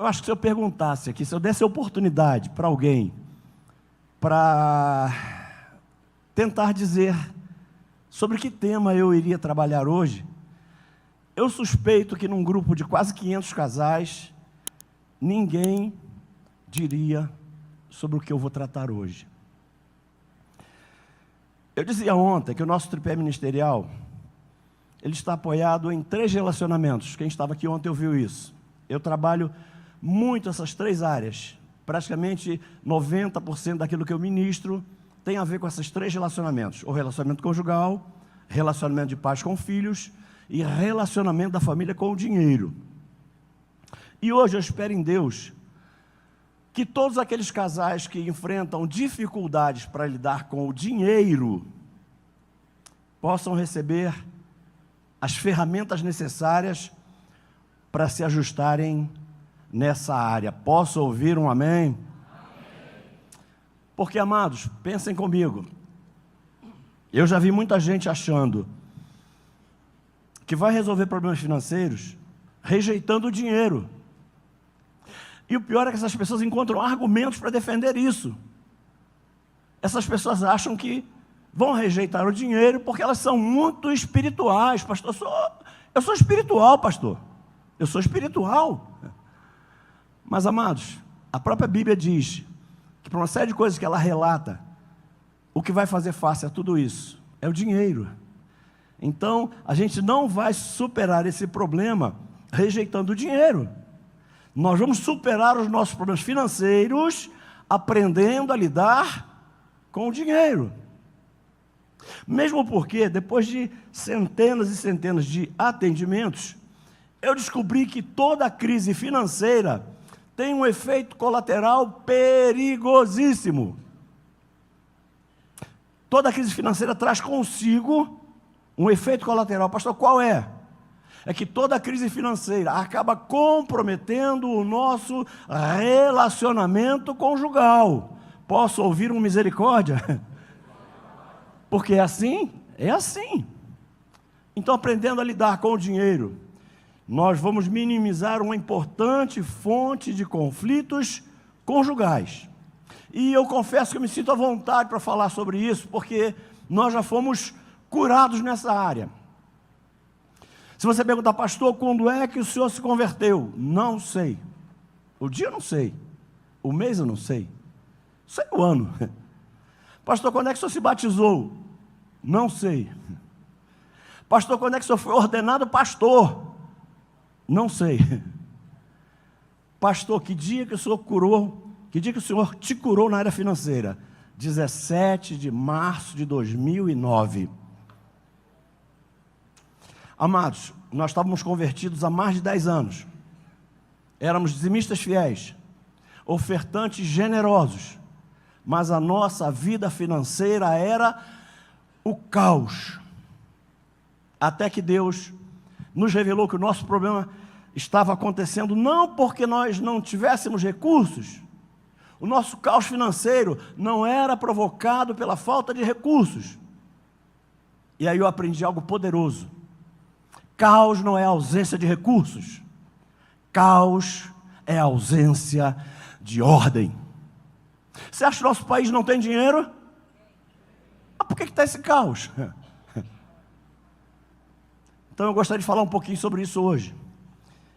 acho que se eu perguntasse aqui, se eu desse oportunidade para alguém, para tentar dizer sobre que tema eu iria trabalhar hoje, eu suspeito que num grupo de quase 500 casais, ninguém diria sobre o que eu vou tratar hoje. Eu dizia ontem que o nosso tripé ministerial, ele está apoiado em 3 relacionamentos. Quem estava aqui ontem ouviu isso. Eu trabalho muito essas 3 áreas. Praticamente 90% daquilo que eu ministro tem a ver com esses 3 relacionamentos. O relacionamento conjugal, relacionamento de pais com filhos e relacionamento da família com o dinheiro. E hoje eu espero em Deus que todos aqueles casais que enfrentam dificuldades para lidar com o dinheiro possam receber as ferramentas necessárias para se ajustarem nessa área. Posso ouvir um amém? Amém. Porque, amados, pensem comigo. Eu já vi muita gente achando que vai resolver problemas financeiros rejeitando o dinheiro. E o pior é que essas pessoas encontram argumentos para defender isso. Essas pessoas acham que vão rejeitar o dinheiro porque elas são muito espirituais. Pastor, eu sou espiritual, pastor. Eu sou espiritual. Mas, amados, a própria Bíblia diz que para uma série de coisas que ela relata, o que vai fazer face a tudo isso é o dinheiro. Então, a gente não vai superar esse problema rejeitando o dinheiro. Nós vamos superar os nossos problemas financeiros aprendendo a lidar com o dinheiro. Mesmo porque, depois de centenas e centenas de atendimentos, eu descobri que toda crise financeira tem um efeito colateral perigosíssimo. Toda crise financeira traz consigo um efeito colateral. Pastor, qual é? É que toda crise financeira acaba comprometendo o nosso relacionamento conjugal. Posso ouvir uma misericórdia? Porque é assim? É assim. Então, aprendendo a lidar com o dinheiro, nós vamos minimizar uma importante fonte de conflitos conjugais. E eu confesso que eu me sinto à vontade para falar sobre isso, porque nós já fomos curados nessa área. Se você perguntar, pastor, quando é que o senhor se converteu? Não sei. O dia eu não sei. O mês eu não sei. Sei o ano. Pastor, quando é que o senhor se batizou? Não sei. Pastor, quando é que o senhor foi ordenado pastor? Não sei. Pastor, que dia que o senhor curou? Que dia que o senhor te curou na área financeira? 17 de março de 2009. Amados, nós estávamos convertidos há mais de 10 anos. Éramos dizimistas fiéis, ofertantes generosos, mas a nossa vida financeira era o caos. Até que Deus nos revelou que o nosso problema estava acontecendo não porque nós não tivéssemos recursos. O nosso caos financeiro não era provocado pela falta de recursos. E aí eu aprendi algo poderoso. Caos não é ausência de recursos. Caos é ausência de ordem. Você acha que o nosso país não tem dinheiro? Mas por que está esse caos? Então eu gostaria de falar um pouquinho sobre isso hoje.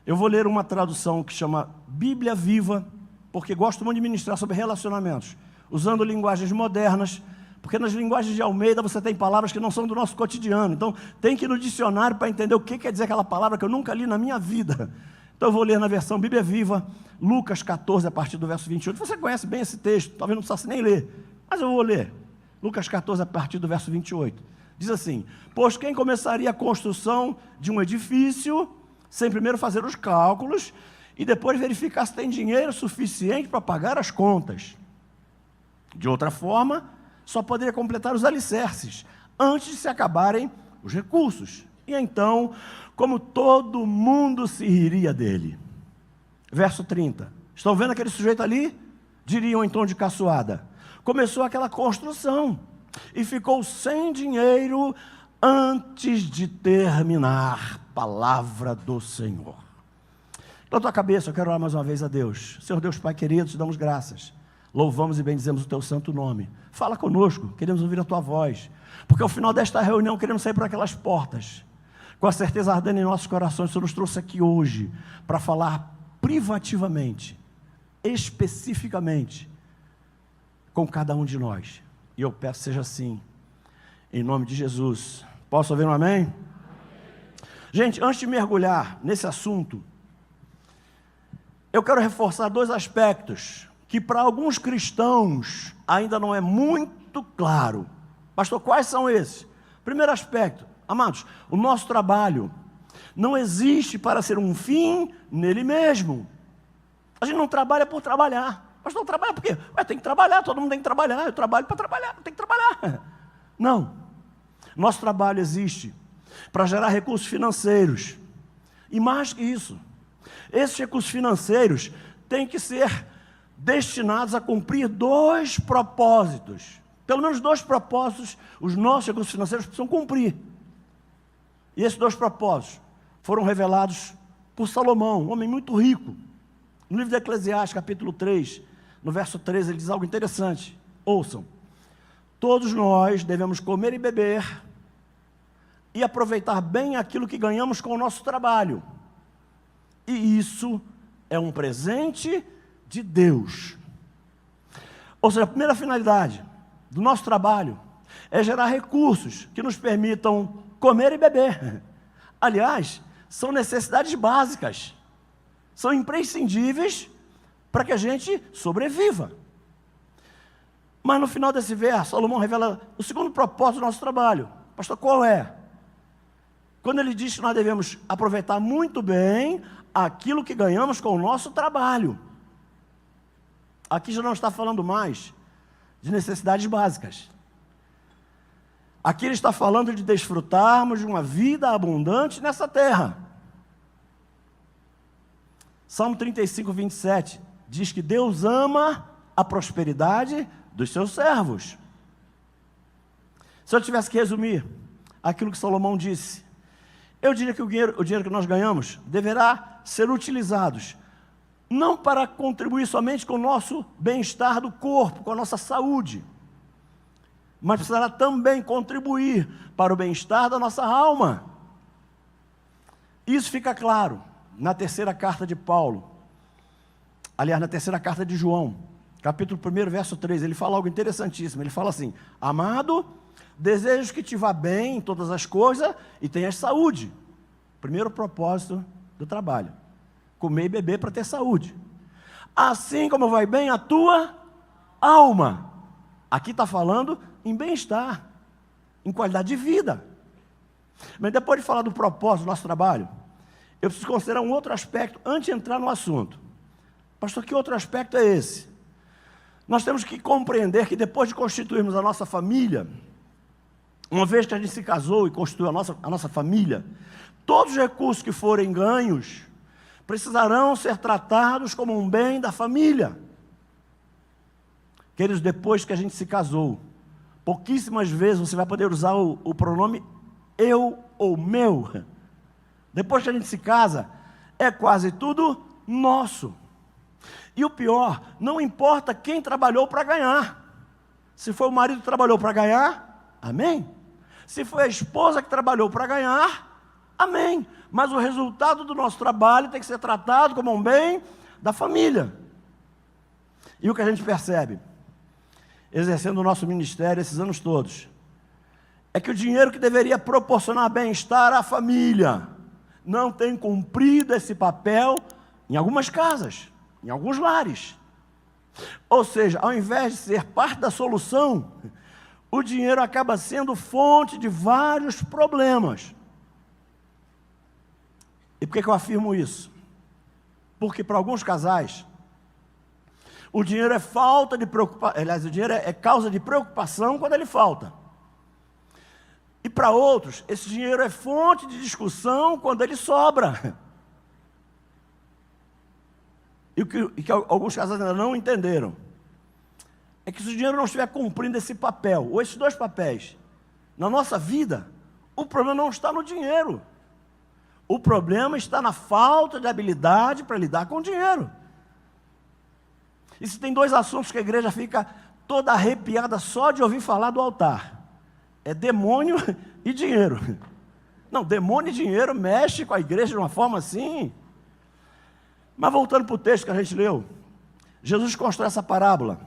Eu vou ler uma tradução que chama Bíblia Viva, porque gosto muito de ministrar sobre relacionamentos, usando linguagens modernas, porque nas linguagens de Almeida você tem palavras que não são do nosso cotidiano. Então tem que ir no dicionário para entender o que quer dizer aquela palavra que eu nunca li na minha vida. Então eu vou ler na versão Bíblia Viva, Lucas 14, a partir do verso 28. Você conhece bem esse texto, talvez não precisasse nem ler, mas eu vou ler. Lucas 14, a partir do verso 28. Diz assim: pois quem começaria a construção de um edifício, sem primeiro fazer os cálculos, e depois verificar se tem dinheiro suficiente para pagar as contas. De outra forma, só poderia completar os alicerces, antes de se acabarem os recursos. E então, como todo mundo se riria dele. Verso 30. Estão vendo aquele sujeito ali? Diriam em tom de caçoada. Começou aquela construção e ficou sem dinheiro antes de terminar. Palavra do Senhor. Da tua cabeça, eu quero orar mais uma vez a Deus. Senhor Deus Pai querido, te damos graças. Louvamos e bendizemos o teu santo nome. Fala conosco, queremos ouvir a tua voz. Porque ao final desta reunião queremos sair por aquelas portas, com a certeza ardendo em nossos corações. O Senhor nos trouxe aqui hoje para falar privativamente, especificamente, com cada um de nós. E eu peço que seja assim, em nome de Jesus. Posso ouvir um amém? Amém. Gente, antes de mergulhar nesse assunto, eu quero reforçar dois aspectos que para alguns cristãos ainda não é muito claro. Pastor, quais são esses? Primeiro aspecto, amados, o nosso trabalho não existe para ser um fim nele mesmo. A gente não trabalha por trabalhar. Pastor, trabalha por quê? Tem que trabalhar, todo mundo tem que trabalhar. Eu trabalho para trabalhar, tem que trabalhar. Não. Nosso trabalho existe para gerar recursos financeiros. E mais que isso, esses recursos financeiros têm que ser destinados a cumprir dois propósitos. Pelo menos dois propósitos os nossos recursos financeiros precisam cumprir. E esses dois propósitos foram revelados por Salomão, um homem muito rico. No livro de Eclesiastes, capítulo 3, no verso 13, ele diz algo interessante. Ouçam. Todos nós devemos comer e beber e aproveitar bem aquilo que ganhamos com o nosso trabalho. E isso é um presente de Deus. Ou seja, a primeira finalidade do nosso trabalho é gerar recursos que nos permitam comer e beber. Aliás, são necessidades básicas, são imprescindíveis para que a gente sobreviva. Mas no final desse verso, Salomão revela o segundo propósito do nosso trabalho. Pastor, qual é? Quando ele diz que nós devemos aproveitar muito bem aquilo que ganhamos com o nosso trabalho. Aqui já não está falando mais de necessidades básicas. Aqui ele está falando de desfrutarmos de uma vida abundante nessa terra. Salmo 35, 27 diz que Deus ama a prosperidade dos seus servos. Se eu tivesse que resumir aquilo que Salomão disse, eu diria que o dinheiro que nós ganhamos deverá ser utilizados não para contribuir somente com o nosso bem-estar do corpo, com a nossa saúde, mas precisará também contribuir para o bem-estar da nossa alma. Isso fica claro na terceira carta de Paulo, aliás, na terceira carta de João, capítulo 1, verso 3, ele fala algo interessantíssimo. Ele fala assim: amado, desejo que te vá bem em todas as coisas e tenhas saúde. Primeiro propósito do trabalho: comer e beber para ter saúde. Assim como vai bem a tua alma. Aqui está falando em bem-estar, em qualidade de vida. Mas depois de falar do propósito do nosso trabalho, eu preciso considerar um outro aspecto antes de entrar no assunto. Pastor, que outro aspecto é esse? Nós temos que compreender que depois de constituirmos a nossa família, uma vez que a gente se casou e constituiu a nossa família, todos os recursos que forem ganhos precisarão ser tratados como um bem da família. Queridos, depois que a gente se casou, pouquíssimas vezes você vai poder usar o pronome eu ou meu. Depois que a gente se casa, é quase tudo nosso. E o pior, não importa quem trabalhou para ganhar. Se foi o marido que trabalhou para ganhar, amém. Se foi a esposa que trabalhou para ganhar, amém. Mas o resultado do nosso trabalho tem que ser tratado como um bem da família. E o que a gente percebe, exercendo o nosso ministério esses anos todos, é que o dinheiro que deveria proporcionar bem-estar à família não tem cumprido esse papel em algumas casas, em alguns lares. Ou seja, ao invés de ser parte da solução, o dinheiro acaba sendo fonte de vários problemas. E por que eu afirmo isso? Porque para alguns casais, o dinheiro é falta de preocupação, aliás, o dinheiro é causa de preocupação quando ele falta. E para outros, esse dinheiro é fonte de discussão quando ele sobra. E o que alguns casais ainda não entenderam é que se o dinheiro não estiver cumprindo esse papel, ou esses dois papéis, na nossa vida, o problema não está no dinheiro. O problema está na falta de habilidade para lidar com o dinheiro. E se tem dois assuntos que a igreja fica toda arrepiada só de ouvir falar do altar, é demônio e dinheiro. Não, demônio e dinheiro mexe com a igreja de uma forma assim. Mas voltando para o texto que a gente leu, Jesus constrói essa parábola.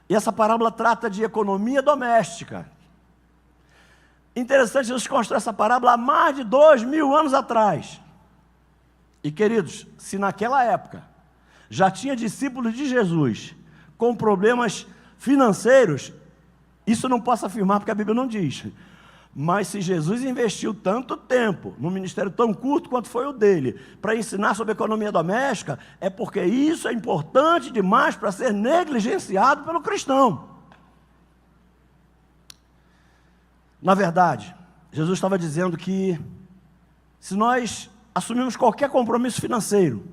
E essa parábola trata de economia doméstica. Interessante, Jesus constrói essa parábola há mais de 2000 anos atrás. E queridos, se naquela época já tinha discípulos de Jesus com problemas financeiros, isso eu não posso afirmar porque a Bíblia não diz. Mas se Jesus investiu tanto tempo, num ministério tão curto quanto foi o dele, para ensinar sobre economia doméstica, é porque isso é importante demais para ser negligenciado pelo cristão. Na verdade, Jesus estava dizendo que se nós assumirmos qualquer compromisso financeiro,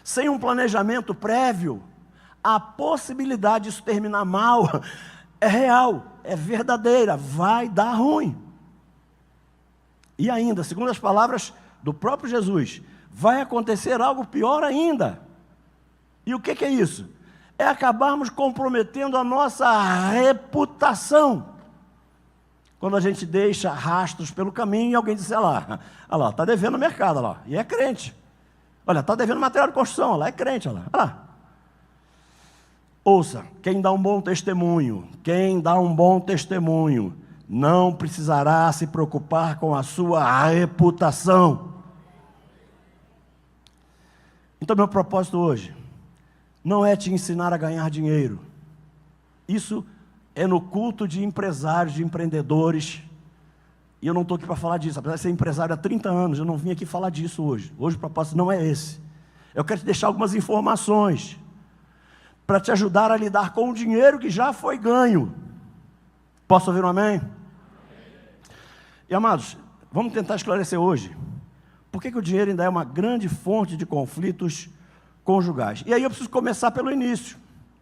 sem um planejamento prévio, a possibilidade disso terminar mal é real, é verdadeira, vai dar ruim. E ainda, segundo as palavras do próprio Jesus, vai acontecer algo pior ainda. E o que é isso? É acabarmos comprometendo a nossa reputação. Quando a gente deixa rastros pelo caminho e alguém diz, olha lá, está devendo no mercado, olha lá, e é crente. Olha, está devendo material de construção, olha lá, é crente, olha lá. Ouça, quem dá um bom testemunho, não precisará se preocupar com a sua reputação. Então, meu propósito hoje não é te ensinar a ganhar dinheiro. Isso é no culto de empresários, de empreendedores. E eu não estou aqui para falar disso. Apesar de ser empresário há 30 anos, eu não vim aqui falar disso hoje. Hoje o propósito não é esse. Eu quero te deixar algumas informações para te ajudar a lidar com o dinheiro que já foi ganho. Posso ouvir um amém? E amados, vamos tentar esclarecer hoje por que o dinheiro ainda é uma grande fonte de conflitos conjugais. E aí eu preciso começar pelo início,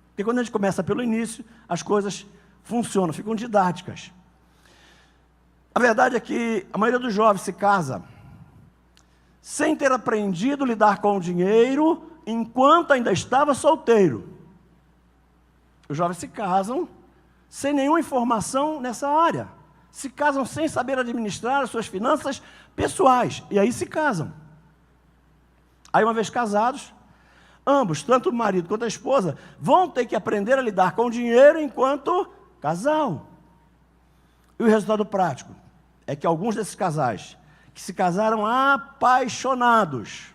porque quando a gente começa pelo início, as coisas funcionam, ficam didáticas. A verdade é que a maioria dos jovens se casa sem ter aprendido a lidar com o dinheiro enquanto ainda estava solteiro. Os jovens se casam sem nenhuma informação nessa área. Se casam sem saber administrar as suas finanças pessoais. E aí se casam. Aí, uma vez casados, ambos, tanto o marido quanto a esposa, vão ter que aprender a lidar com o dinheiro enquanto casal. E o resultado prático é que alguns desses casais, que se casaram apaixonados,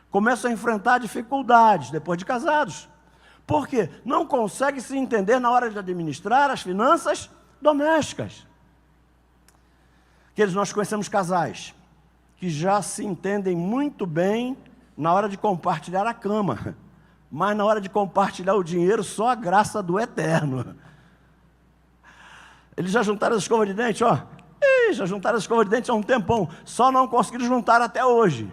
começam a enfrentar dificuldades depois de casados. Por quê? Não conseguem se entender na hora de administrar as finanças domésticas. Queridos, nós conhecemos casais que já se entendem muito bem na hora de compartilhar a cama, mas na hora de compartilhar o dinheiro, só a graça do eterno. Eles já juntaram as escovas de dente, já juntaram as escovas de dente há um tempão, só não conseguiram juntar até hoje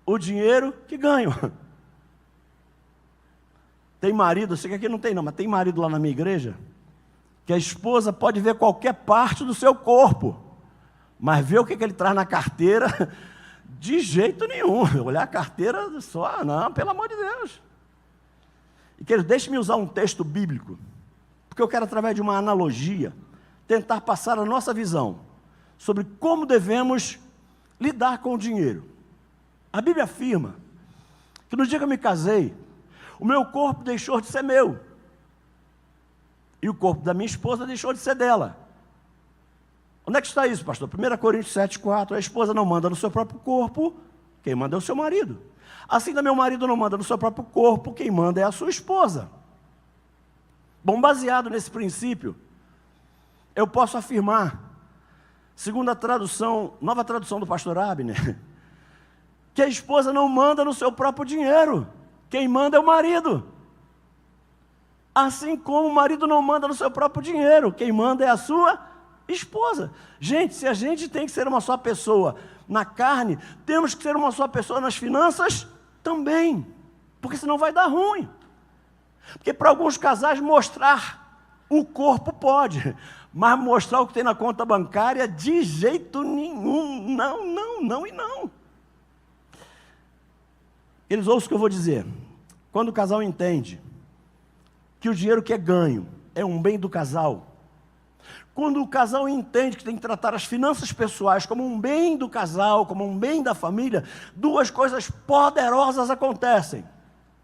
o dinheiro que ganham. Tem marido, eu sei que aqui não tem não, mas tem marido lá na minha igreja, que a esposa pode ver qualquer parte do seu corpo, mas ver o que ele traz na carteira, de jeito nenhum. Olhar a carteira só, não, pelo amor de Deus. E querido, deixe-me usar um texto bíblico, porque eu quero, através de uma analogia, tentar passar a nossa visão sobre como devemos lidar com o dinheiro. A Bíblia afirma que no dia que eu me casei, o meu corpo deixou de ser meu, e o corpo da minha esposa deixou de ser dela. Onde é que está isso, pastor? 1 Coríntios 7,4, a esposa não manda no seu próprio corpo, quem manda é o seu marido. Assim também o marido não manda no seu próprio corpo, quem manda é a sua esposa. Bom, baseado nesse princípio, eu posso afirmar, segundo a tradução, nova tradução do pastor Abner, que a esposa não manda no seu próprio dinheiro, quem manda é o marido. Assim como o marido não manda no seu próprio dinheiro, quem manda é a sua esposa. Gente, se a gente tem que ser uma só pessoa na carne, temos que ser uma só pessoa nas finanças também, porque senão vai dar ruim. Porque para alguns casais mostrar o corpo pode, mas mostrar o que tem na conta bancária de jeito nenhum, não e não. Eles ouvem o que eu vou dizer. Quando o casal entende que o dinheiro que é ganho é um bem do casal, quando o casal entende que tem que tratar as finanças pessoais como um bem do casal, como um bem da família, duas coisas poderosas acontecem.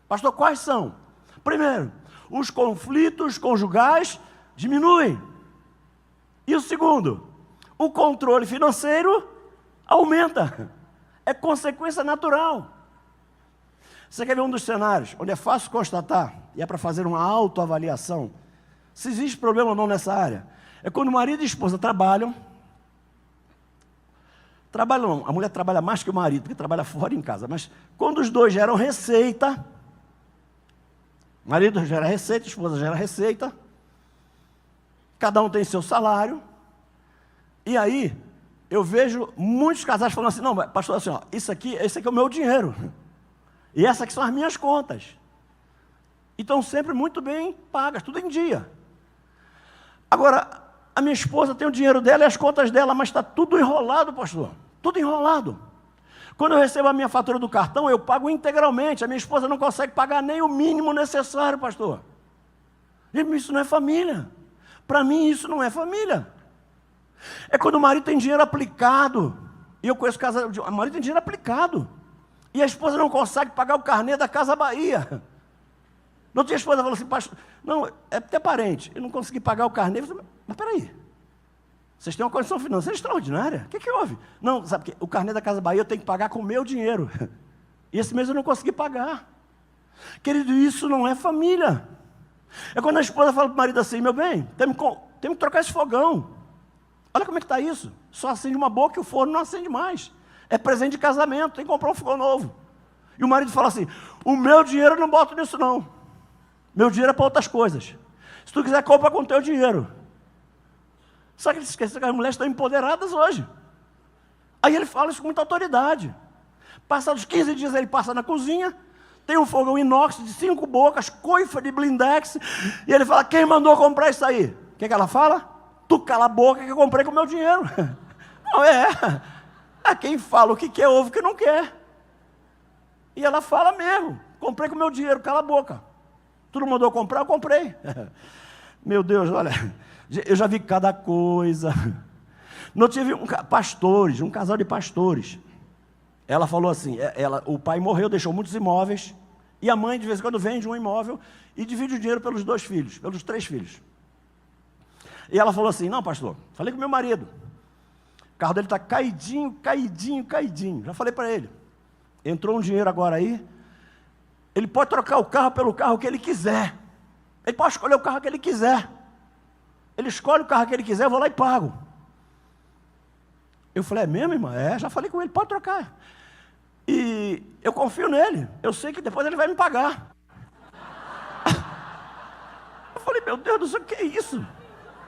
Pastor, quais são? Primeiro, os conflitos conjugais diminuem. E o segundo, o controle financeiro aumenta. É consequência natural. Você quer ver um dos cenários onde é fácil constatar, e é para fazer uma autoavaliação, se existe problema ou não nessa área? É quando o marido e a esposa trabalham, a mulher trabalha mais que o marido, porque trabalha fora em casa, mas quando os dois geram receita, o marido gera receita, a esposa gera receita, cada um tem seu salário, e aí eu vejo muitos casais falando assim, não, pastor, assim, ó, esse aqui é o meu dinheiro, e essas aqui são as minhas contas, e estão sempre muito bem pagas, tudo em dia. Agora, a minha esposa tem o dinheiro dela e as contas dela, mas está tudo enrolado, pastor, tudo enrolado. Quando eu recebo a minha fatura do cartão, eu pago integralmente, a minha esposa não consegue pagar nem o mínimo necessário, pastor. Isso não é família. Para mim, isso não é família. É quando o marido tem dinheiro aplicado, e eu conheço casa, o marido tem dinheiro aplicado, e a esposa não consegue pagar o carnê da Casa Bahia. No outro dia a esposa falou assim, pastor, não, é até parente, eu não consegui pagar o carnê. Eu falei, mas peraí, vocês têm uma condição financeira extraordinária, o que houve? Não, sabe, porque o carnê da Casa Bahia eu tenho que pagar com o meu dinheiro, e esse mês eu não consegui pagar. Querido, isso não é família. É quando a esposa fala para o marido assim, meu bem, temos que trocar esse fogão. Olha como é que está isso. Só acende uma boca e o forno não acende mais. É presente de casamento, tem que comprar um fogão novo. E o marido fala assim, o meu dinheiro eu não boto nisso não. Meu dinheiro é para outras coisas. Se tu quiser, compra com o teu dinheiro. Só que ele esquece que as mulheres estão empoderadas hoje. Aí ele fala isso com muita autoridade. Passados 15 dias ele passa na cozinha, tem um fogão inox de 5 bocas, coifa de blindex, e ele fala, quem mandou comprar isso aí? O que ela fala? Tu cala a boca que eu comprei com o meu dinheiro. Não é. É quem fala o que quer, ouve o que não quer. E ela fala mesmo, comprei com o meu dinheiro, cala a boca. Tu não mandou comprar, eu comprei. Meu Deus, olha, eu já vi cada coisa. Não tive um casal de pastores. Ela falou assim, o pai morreu, deixou muitos imóveis, e a mãe de vez em quando vende um imóvel e divide o dinheiro pelos 2 filhos, pelos 3 filhos. E ela falou assim, não pastor, falei com meu marido, o carro dele está caidinho. Já falei para ele, entrou um dinheiro agora aí, ele pode trocar o carro pelo carro que ele quiser. Ele pode escolher o carro que ele quiser. Ele escolhe o carro que ele quiser, eu vou lá e pago. Eu falei, é mesmo, irmã? É, já falei com ele, pode trocar. E eu confio nele. Eu sei que depois ele vai me pagar. Eu falei, meu Deus do céu, que é isso?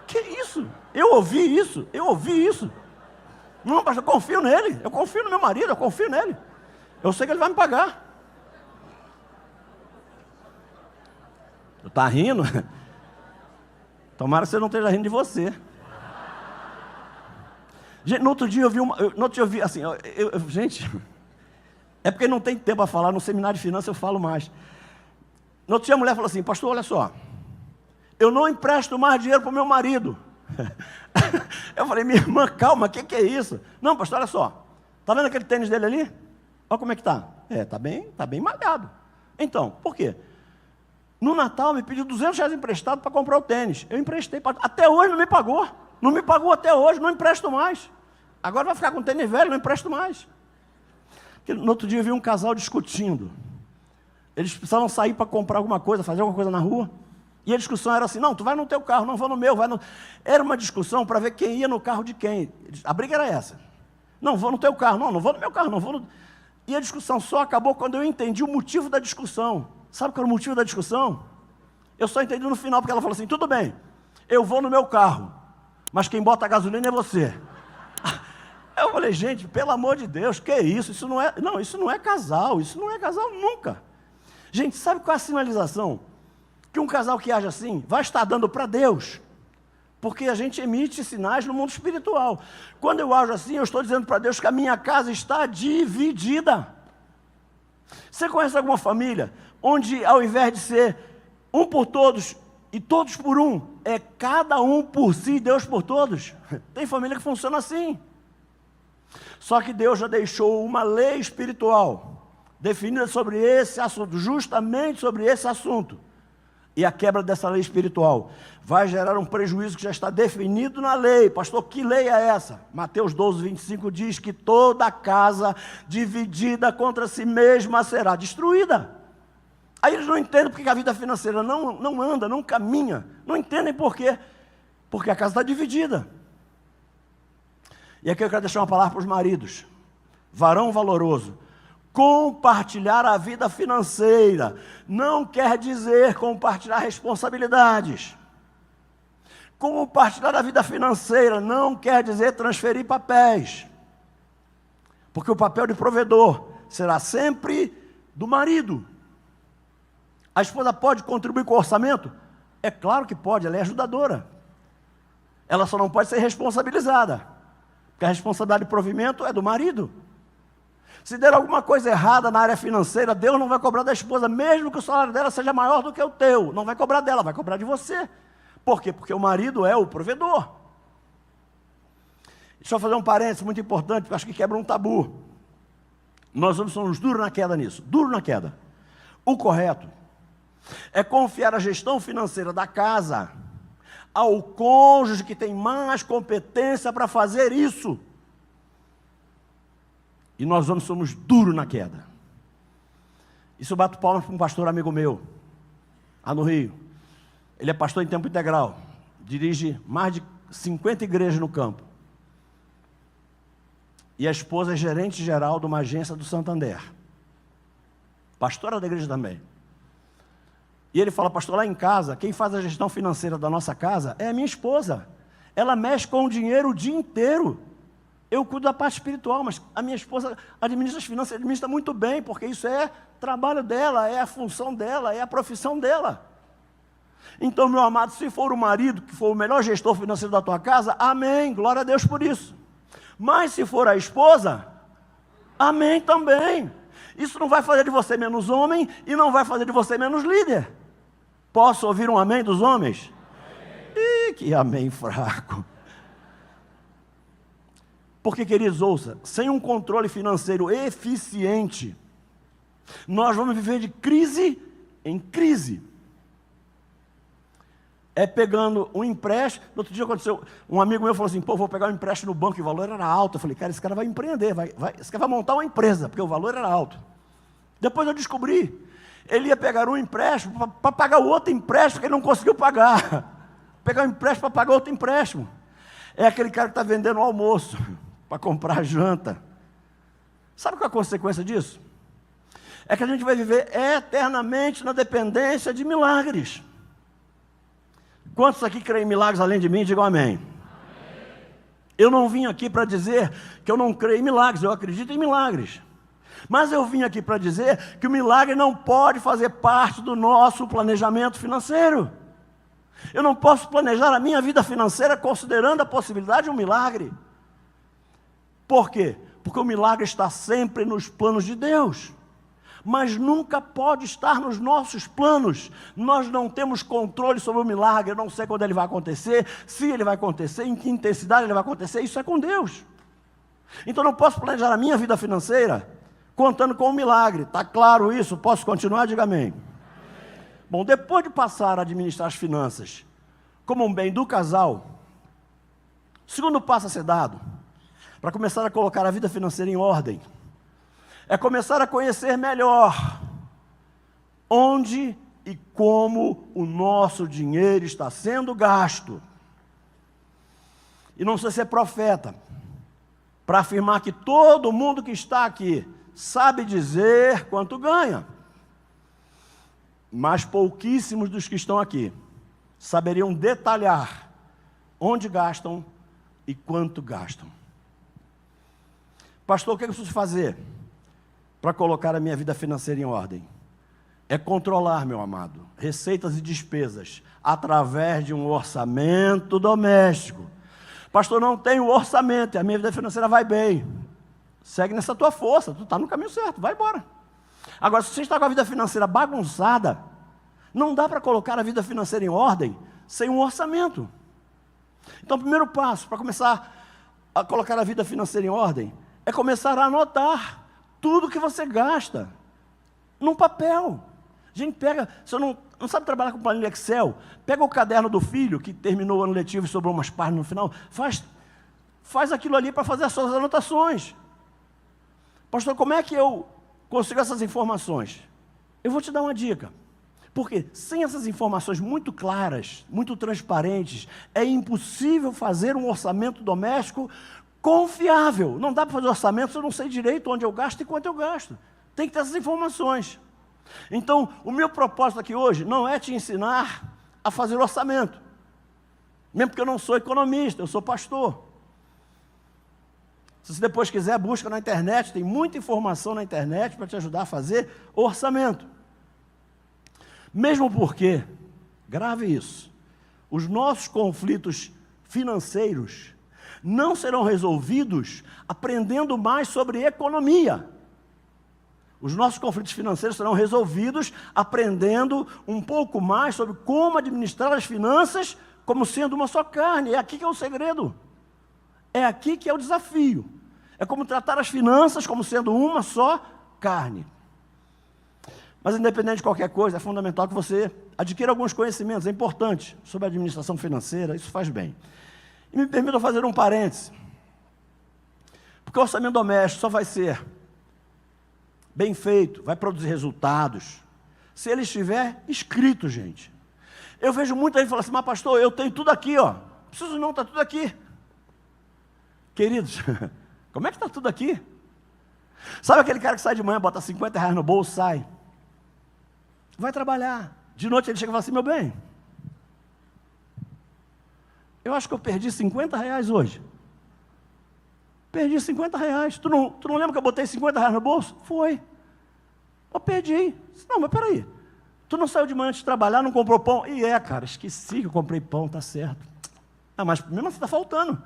Que isso? Eu ouvi isso. Não, pastor, eu confio nele. Eu confio no meu marido, eu confio nele. Eu sei que ele vai me pagar. Tu tá rindo? Tomara que você não esteja rindo de você. Gente, no outro dia eu vi assim, gente, é porque não tem tempo para falar, no seminário de finanças eu falo mais. No outro dia a mulher falou assim, pastor, olha só, eu não empresto mais dinheiro para o meu marido. Eu falei, minha irmã, calma, o que é isso? Não, pastor, olha só, tá vendo aquele tênis dele ali? Olha como é que tá. Tá bem malhado. Então, por quê? No Natal me pediu R$200 emprestado para comprar o tênis. Eu emprestei, até hoje não me pagou. Não me pagou até hoje, não empresto mais. Agora vai ficar com tênis velho, não empresto mais. Porque no outro dia eu vi um casal discutindo. Eles precisavam sair para comprar alguma coisa, fazer alguma coisa na rua. E a discussão era assim, não, tu vai no teu carro, não vou no meu. Era uma discussão para ver quem ia no carro de quem. A briga era essa. Não, vou no teu carro, não vou no meu carro, não vou no... E a discussão só acabou quando eu entendi o motivo da discussão. Sabe qual era o motivo da discussão? Eu só entendi no final, porque ela falou assim, tudo bem, eu vou no meu carro, mas quem bota a gasolina é você. Eu falei, gente, pelo amor de Deus, que é isso? Isso não é casal, isso não é casal nunca. Gente, sabe qual é a sinalização? Que um casal que age assim, vai estar dando para Deus, porque a gente emite sinais no mundo espiritual. Quando eu ajo assim, eu estou dizendo para Deus que a minha casa está dividida. Você conhece alguma família onde, ao invés de ser um por todos e todos por um, é cada um por si e Deus por todos? Tem família que funciona assim. Só que Deus já deixou uma lei espiritual definida sobre esse assunto, justamente sobre esse assunto. E a quebra dessa lei espiritual vai gerar um prejuízo que já está definido na lei. Pastor, que lei é essa? Mateus 12, 25 diz que toda casa dividida contra si mesma será destruída. Aí eles não entendem porque a vida financeira não anda, não caminha. Não entendem por quê. Porque a casa está dividida. E aqui eu quero deixar uma palavra para os maridos. Varão valoroso. Compartilhar a vida financeira não quer dizer compartilhar responsabilidades. Compartilhar a vida financeira não quer dizer transferir papéis. Porque o papel de provedor será sempre do marido. A esposa pode contribuir com o orçamento? É claro que pode, ela é ajudadora. Ela só não pode ser responsabilizada. Porque a responsabilidade de provimento é do marido. Se der alguma coisa errada na área financeira, Deus não vai cobrar da esposa, mesmo que o salário dela seja maior do que o teu. Não vai cobrar dela, vai cobrar de você. Por quê? Porque o marido é o provedor. Deixa eu fazer um parênteses muito importante, porque eu acho que quebra um tabu. Nós somos duros na queda nisso, duro na queda. O correto é confiar a gestão financeira da casa ao cônjuge que tem mais competência para fazer isso. E nós somos duros na queda. Isso eu bato palmas para um pastor amigo meu, lá no Rio. Ele é pastor em tempo integral, dirige mais de 50 igrejas no campo. E a esposa é gerente geral de uma agência do Santander. Pastora da igreja também. E ele fala, pastor, lá em casa, quem faz a gestão financeira da nossa casa é a minha esposa. Ela mexe com o dinheiro o dia inteiro. Eu cuido da parte espiritual, mas a minha esposa administra as finanças, administra muito bem, porque isso é trabalho dela, é a função dela, é a profissão dela. Então, meu amado, se for o marido que for o melhor gestor financeiro da tua casa, amém, glória a Deus por isso. Mas se for a esposa, amém também. Isso não vai fazer de você menos homem e não vai fazer de você menos líder. Posso ouvir um amém dos homens? Ih, que amém fraco. Porque, queridos, ouça, sem um controle financeiro eficiente, nós vamos viver de crise em crise. É pegando um empréstimo. No outro dia aconteceu, um amigo meu falou assim, pô, vou pegar um empréstimo no banco e o valor era alto. Eu falei, cara, esse cara vai empreender, esse cara vai montar uma empresa, porque o valor era alto. Depois eu descobri, ele ia pegar um empréstimo para pagar o outro empréstimo que ele não conseguiu pagar. Pegar um empréstimo para pagar outro empréstimo. É aquele cara que está vendendo o almoço para comprar janta. Sabe qual é a consequência disso? É que a gente vai viver eternamente na dependência de milagres. Quantos aqui creem em milagres além de mim? Digam amém. Amém. Eu não vim aqui para dizer que eu não creio em milagres, eu acredito em milagres. Mas eu vim aqui para dizer que o milagre não pode fazer parte do nosso planejamento financeiro. Eu não posso planejar a minha vida financeira considerando a possibilidade de um milagre. Por quê? Porque o milagre está sempre nos planos de Deus. Mas nunca pode estar nos nossos planos. Nós não temos controle sobre o milagre. Eu não sei quando ele vai acontecer, se ele vai acontecer, em que intensidade ele vai acontecer. Isso é com Deus. Então eu não posso planejar a minha vida financeira contando com um milagre. Está claro isso? Posso continuar? Diga amém. Bom, depois de passar a administrar as finanças como um bem do casal, o segundo passo a ser dado, para começar a colocar a vida financeira em ordem, é começar a conhecer melhor onde e como o nosso dinheiro está sendo gasto. E não precisa ser profeta para afirmar que todo mundo que está aqui sabe dizer quanto ganha. Mas pouquíssimos dos que estão aqui saberiam detalhar onde gastam e quanto gastam. Pastor, o que eu preciso fazer para colocar a minha vida financeira em ordem? É controlar, meu amado, receitas e despesas através de um orçamento doméstico. Pastor, não tenho orçamento e a minha vida financeira vai bem. Segue nessa tua força, tu está no caminho certo, vai embora. Agora, se você está com a vida financeira bagunçada, não dá para colocar a vida financeira em ordem sem um orçamento. Então, o primeiro passo para começar a colocar a vida financeira em ordem é começar a anotar tudo que você gasta num papel. A gente pega, se eu não sabe trabalhar com planilha Excel, pega o caderno do filho, que terminou o ano letivo e sobrou umas páginas no final, faz aquilo ali para fazer as suas anotações. Pastor, como é que eu consigo essas informações? Eu vou te dar uma dica. Porque sem essas informações muito claras, muito transparentes, é impossível fazer um orçamento doméstico confiável. Não dá para fazer orçamento se eu não sei direito onde eu gasto e quanto eu gasto. Tem que ter essas informações. Então, o meu propósito aqui hoje não é te ensinar a fazer orçamento. Mesmo porque eu não sou economista, eu sou pastor. Se você depois quiser, busca na internet, tem muita informação na internet para te ajudar a fazer orçamento. Mesmo porque, grave isso, os nossos conflitos financeiros não serão resolvidos aprendendo mais sobre economia. Os nossos conflitos financeiros serão resolvidos aprendendo um pouco mais sobre como administrar as finanças como sendo uma só carne. É aqui que é o segredo. É aqui que é o desafio. É como tratar as finanças como sendo uma só carne. Mas independente de qualquer coisa, é fundamental que você adquira alguns conhecimentos, é importante, sobre a administração financeira, isso faz bem. E me permita fazer um parêntese. Porque o orçamento doméstico só vai ser bem feito, vai produzir resultados, se ele estiver escrito, gente. Eu vejo muita gente falando assim, mas pastor, eu tenho tudo aqui, ó. Não preciso não, está tudo aqui. Queridos, como é que está tudo aqui? Sabe aquele cara que sai de manhã, bota R$50 no bolso, sai? Vai trabalhar. De noite ele chega e fala assim, meu bem, eu acho que eu perdi R$50 hoje. Perdi R$50. Tu não lembra que eu botei R$50 no bolso? Foi. Eu perdi. Não, mas peraí. Tu não saiu de manhã antes de trabalhar, não comprou pão? Cara, esqueci que eu comprei pão, tá certo. Mas mesmo assim está faltando.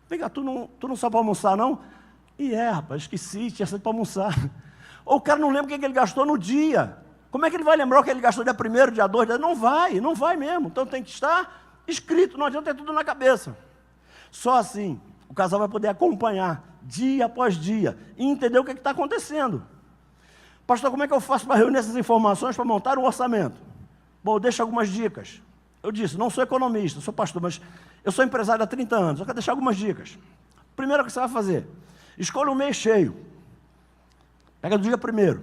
Vem cá, tu não saiu para almoçar, não? Rapaz, esqueci, tinha saído para almoçar. Ou o cara não lembra o que ele gastou no dia. Como é que ele vai lembrar o que ele gastou dia 1º, dia 2, não vai mesmo. Então tem que estar escrito, não adianta ter tudo na cabeça. Só assim, o casal vai poder acompanhar, dia após dia, e entender o que está acontecendo. Pastor, como é que eu faço para reunir essas informações, para montar um orçamento? Bom, eu deixo algumas dicas. Eu disse, não sou economista, sou pastor, mas eu sou empresário há 30 anos, eu quero deixar algumas dicas. Primeiro, o que você vai fazer? Escolha um mês cheio. Pega do dia 1º.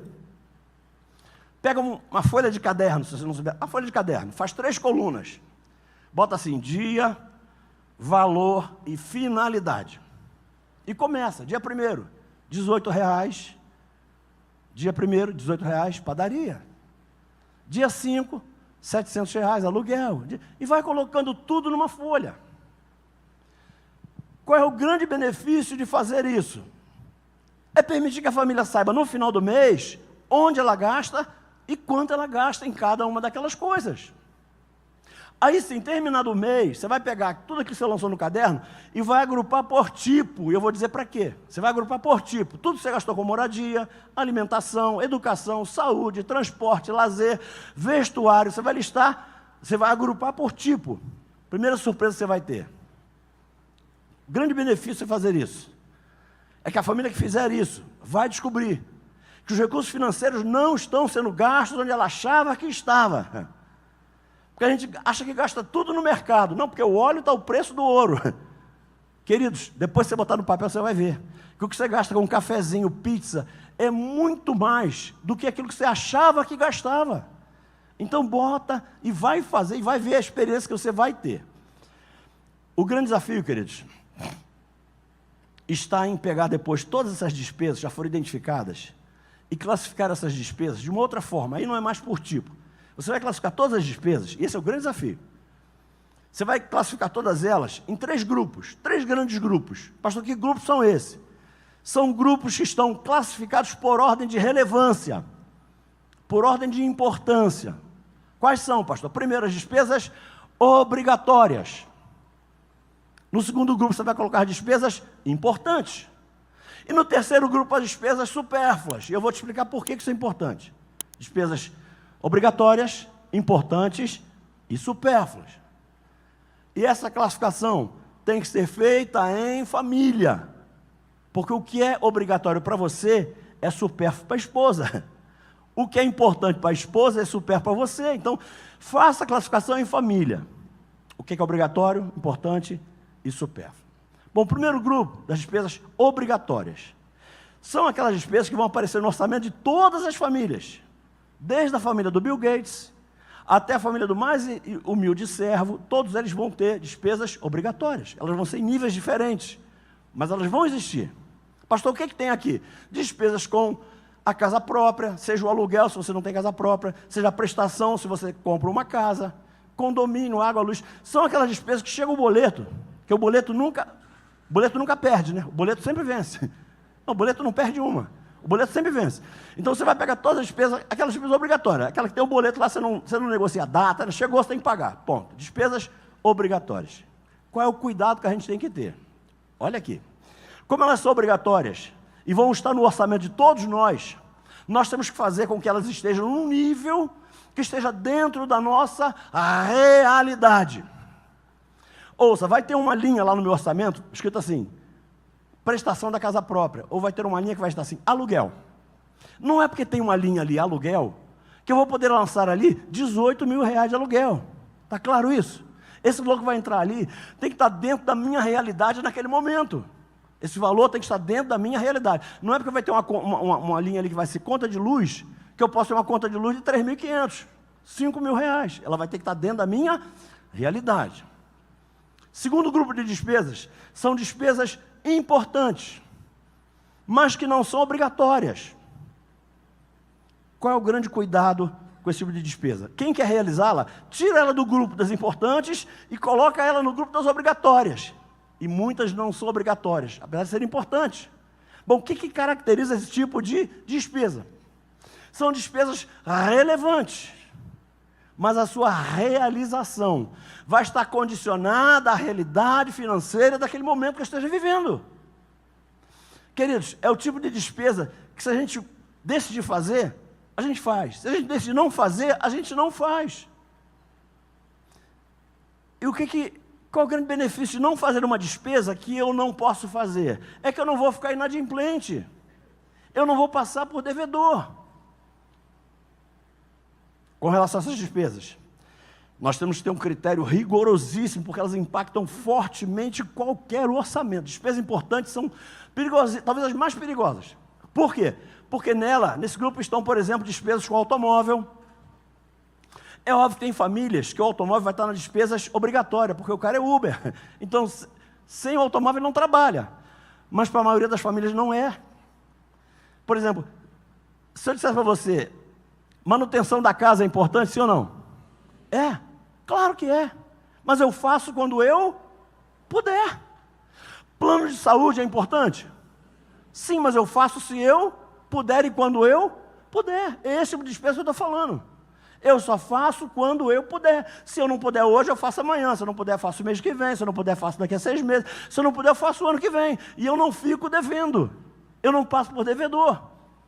Pega uma folha de caderno, se você não souber, a folha de caderno, faz 3 colunas. Bota assim, dia, valor e finalidade. E começa, dia 1º, R$18. Dia 1º, R$18, padaria. Dia 5, R$700, aluguel. E vai colocando tudo numa folha. Qual é o grande benefício de fazer isso? É permitir que a família saiba no final do mês onde ela gasta e quanto ela gasta em cada uma daquelas coisas. Aí sim, terminado o mês, você vai pegar tudo aquilo que você lançou no caderno e vai agrupar por tipo. E eu vou dizer para quê. Você vai agrupar por tipo. Tudo que você gastou com moradia, alimentação, educação, saúde, transporte, lazer, vestuário. Você vai listar, você vai agrupar por tipo. Primeira surpresa que você vai ter. Grande benefício de fazer isso é que a família que fizer isso vai descobrir que os recursos financeiros não estão sendo gastos onde ela achava que estava. Porque a gente acha que gasta tudo no mercado. Não, porque o óleo está o preço do ouro. Queridos, depois que você botar no papel, você vai ver que o que você gasta com um cafezinho, pizza, é muito mais do que aquilo que você achava que gastava. Então bota e vai fazer, e vai ver a experiência que você vai ter. O grande desafio, queridos, está em pegar depois todas essas despesas que já foram identificadas e classificar essas despesas de uma outra forma. Aí não é mais por tipo. Você vai classificar todas as despesas, e esse é o grande desafio. Você vai classificar todas elas em 3 grupos, 3 grandes grupos. Pastor, que grupos são esses? São grupos que estão classificados por ordem de relevância, por ordem de importância. Quais são, pastor? Primeiro, as despesas obrigatórias. No segundo grupo, você vai colocar despesas importantes. E no terceiro grupo, as despesas supérfluas. E eu vou te explicar por que isso é importante. Despesas obrigatórias, importantes e supérfluas. E essa classificação tem que ser feita em família. Porque o que é obrigatório para você é supérfluo para a esposa. O que é importante para a esposa é supérfluo para você. Então, faça a classificação em família. O que é obrigatório, importante e supérfluo. Bom, o primeiro grupo das despesas obrigatórias são aquelas despesas que vão aparecer no orçamento de todas as famílias. Desde a família do Bill Gates até a família do mais humilde servo, todos eles vão ter despesas obrigatórias. Elas vão ser em níveis diferentes, mas elas vão existir. Pastor, o que tem aqui? Despesas com a casa própria, seja o aluguel, se você não tem casa própria, seja a prestação, se você compra uma casa, condomínio, água, luz. São aquelas despesas que chega o boleto, que o boleto nunca perde, né? O boleto sempre vence. Não, o boleto não perde uma. O boleto sempre vence. Então você vai pegar todas as despesas, aquelas despesas obrigatórias, aquela que tem o boleto lá, você não negocia a data, chegou, você tem que pagar. Ponto. Despesas obrigatórias. Qual é o cuidado que a gente tem que ter? Olha aqui. Como elas são obrigatórias e vão estar no orçamento de todos nós temos que fazer com que elas estejam num nível que esteja dentro da nossa realidade. Ouça, vai ter uma linha lá no meu orçamento, escrito assim, prestação da casa própria, ou vai ter uma linha que vai estar assim, aluguel. Não é porque tem uma linha ali, aluguel, que eu vou poder lançar ali 18 mil reais de aluguel. Está claro isso? Esse valor que vai entrar ali tem que estar dentro da minha realidade naquele momento. Esse valor tem que estar dentro da minha realidade. Não é porque vai ter uma linha ali que vai ser conta de luz, que eu posso ter uma conta de luz de 3.500, 5 mil reais. Ela vai ter que estar dentro da minha realidade. Segundo grupo de despesas, são despesas importantes, mas que não são obrigatórias. Qual é o grande cuidado com esse tipo de despesa? Quem quer realizá-la, tira ela do grupo das importantes e coloca ela no grupo das obrigatórias. E muitas não são obrigatórias, apesar de serem importantes. Bom, o que caracteriza esse tipo de despesa? São despesas relevantes, mas a sua realização vai estar condicionada à realidade financeira daquele momento que eu esteja vivendo. Queridos, é o tipo de despesa que se a gente decidir fazer, a gente faz. Se a gente decidir não fazer, a gente não faz. E qual é o grande benefício de não fazer uma despesa que eu não posso fazer? É que eu não vou ficar inadimplente. Eu não vou passar por devedor. Com relação a essas despesas, nós temos que ter um critério rigorosíssimo, porque elas impactam fortemente qualquer orçamento. Despesas importantes são perigosas, talvez as mais perigosas. Por quê? Porque nesse grupo estão, por exemplo, despesas com automóvel. É óbvio que tem famílias que o automóvel vai estar nas despesas obrigatórias, porque o cara é Uber. Então, sem o automóvel ele não trabalha. Mas para a maioria das famílias não é. Por exemplo, se eu disser para você, manutenção da casa é importante, sim ou não? É, claro que é. Mas eu faço quando eu puder. Plano de saúde é importante? Sim, mas eu faço se eu puder e quando eu puder. É esse tipo de despesa que eu estou falando. Eu só faço quando eu puder. Se eu não puder hoje, eu faço amanhã. Se eu não puder, eu faço o mês que vem. Se eu não puder, eu faço daqui a 6 meses. Se eu não puder, eu faço o ano que vem. E eu não fico devendo. Eu não passo por devedor.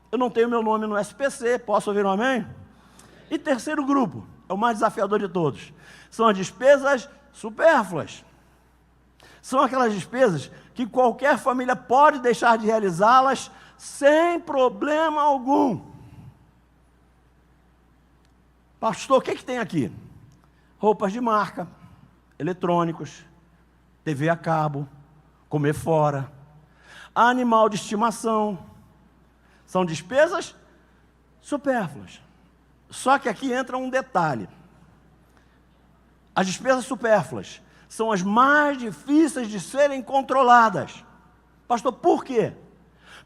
Eu não tenho meu nome no SPC. Posso ouvir um amém? E terceiro grupo, é o mais desafiador de todos. São as despesas supérfluas. São aquelas despesas que qualquer família pode deixar de realizá-las sem problema algum. Pastor, o que tem aqui? Roupas de marca, eletrônicos, TV a cabo, comer fora, animal de estimação. São despesas supérfluas. Só que aqui entra um detalhe. As despesas supérfluas são as mais difíceis de serem controladas. Pastor, por quê?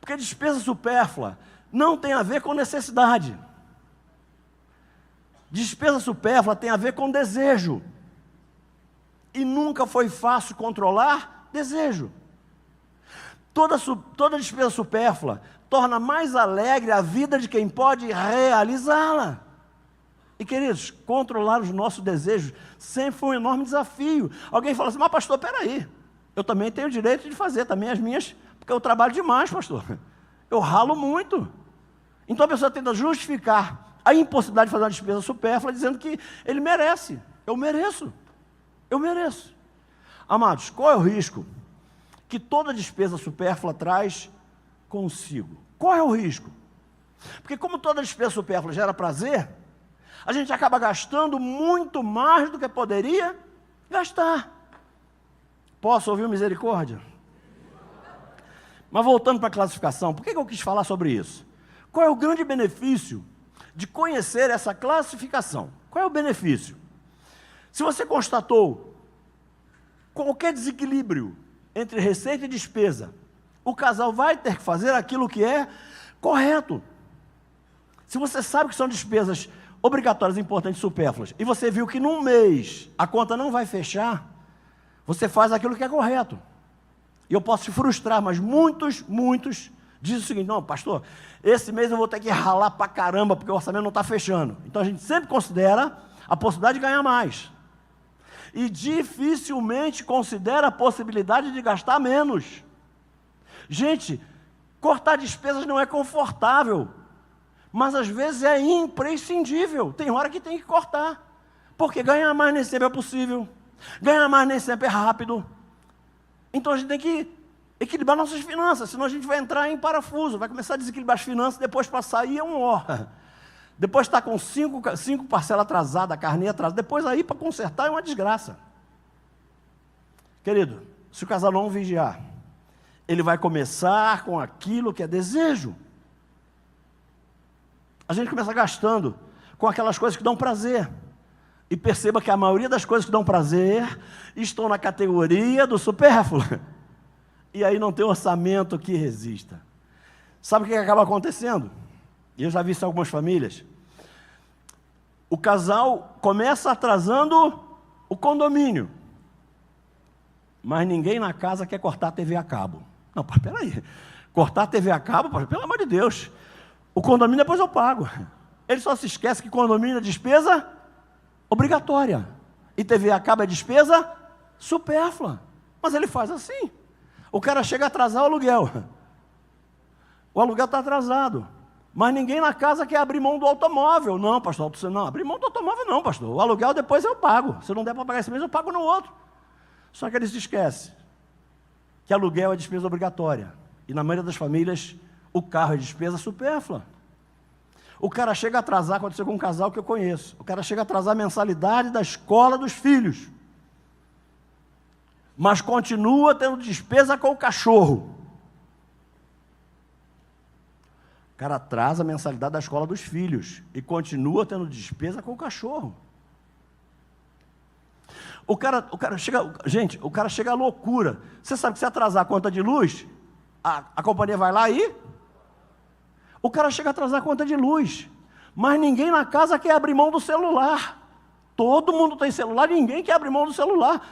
Porque despesa supérflua não tem a ver com necessidade. Despesa supérflua tem a ver com desejo. E nunca foi fácil controlar desejo. Toda despesa supérflua torna mais alegre a vida de quem pode realizá-la. E, queridos, controlar os nossos desejos sempre foi um enorme desafio. Alguém fala assim, mas pastor, peraí, eu também tenho o direito de fazer também as minhas Porque eu trabalho demais, pastor. Eu ralo muito. Então a pessoa tenta justificar a impossibilidade de fazer uma despesa supérflua, dizendo que ele merece. Eu mereço. Eu mereço. Amados, qual é o risco que toda despesa supérflua traz consigo? Qual é o risco? Porque como toda despesa supérflua gera prazer, a gente acaba gastando muito mais do que poderia gastar. Posso ouvir misericórdia? Mas voltando para a classificação, por que eu quis falar sobre isso? Qual é o grande benefício de conhecer essa classificação? Qual é o benefício? Se você constatou qualquer desequilíbrio entre receita e despesa, o casal vai ter que fazer aquilo que é correto. Se você sabe que são despesas obrigatórias, importantes, supérfluas, e você viu que num mês a conta não vai fechar, você faz aquilo que é correto. E eu posso te frustrar, mas muitos dizem o seguinte: não, pastor, esse mês eu vou ter que ralar pra caramba, porque o orçamento não está fechando. Então a gente sempre considera a possibilidade de ganhar mais. E dificilmente considera a possibilidade de gastar menos. Gente, cortar despesas não é confortável, mas às vezes é imprescindível. Tem hora que tem que cortar, porque ganhar mais nem sempre é possível, ganhar mais nem sempre é rápido. Então a gente tem que equilibrar nossas finanças, senão a gente vai entrar em parafuso, vai começar a desequilibrar as finanças, depois para sair é um ó. Depois está com cinco parcelas atrasadas, a carnê atrasada, depois aí para consertar é uma desgraça. Querido, se o casal não vigiar, ele vai começar com aquilo que é desejo. A gente começa gastando com aquelas coisas que dão prazer. E perceba que a maioria das coisas que dão prazer estão na categoria do supérfluo. E aí não tem orçamento que resista. Sabe o que acaba acontecendo? E eu já vi isso em algumas famílias. O casal começa atrasando o condomínio, mas ninguém na casa quer cortar a TV a cabo. Não, peraí. Cortar a TV a cabo, pelo amor de Deus. O condomínio depois eu pago. Ele só se esquece que condomínio é despesa obrigatória. E TV a cabo é despesa supérflua. Mas ele faz assim. O cara chega a atrasar o aluguel. O aluguel está atrasado. Mas ninguém na casa quer abrir mão do automóvel. Não, pastor, você não, abrir mão do automóvel não, pastor. O aluguel depois eu pago. Se não der para pagar esse mês, eu pago no outro. Só que ele se esquece que aluguel é despesa obrigatória. E na maioria das famílias, o carro é despesa supérflua. O cara chega a atrasar, aconteceu com um casal que eu conheço. O cara chega a atrasar a mensalidade da escola dos filhos. Mas continua tendo despesa com o cachorro. O cara atrasa a mensalidade da escola dos filhos e continua tendo despesa com o cachorro. O cara chega, gente, o cara chega à loucura. Você sabe que se atrasar a conta de luz, a companhia vai lá e... O cara chega a atrasar a conta de luz, mas ninguém na casa quer abrir mão do celular. Todo mundo tem celular, ninguém quer abrir mão do celular.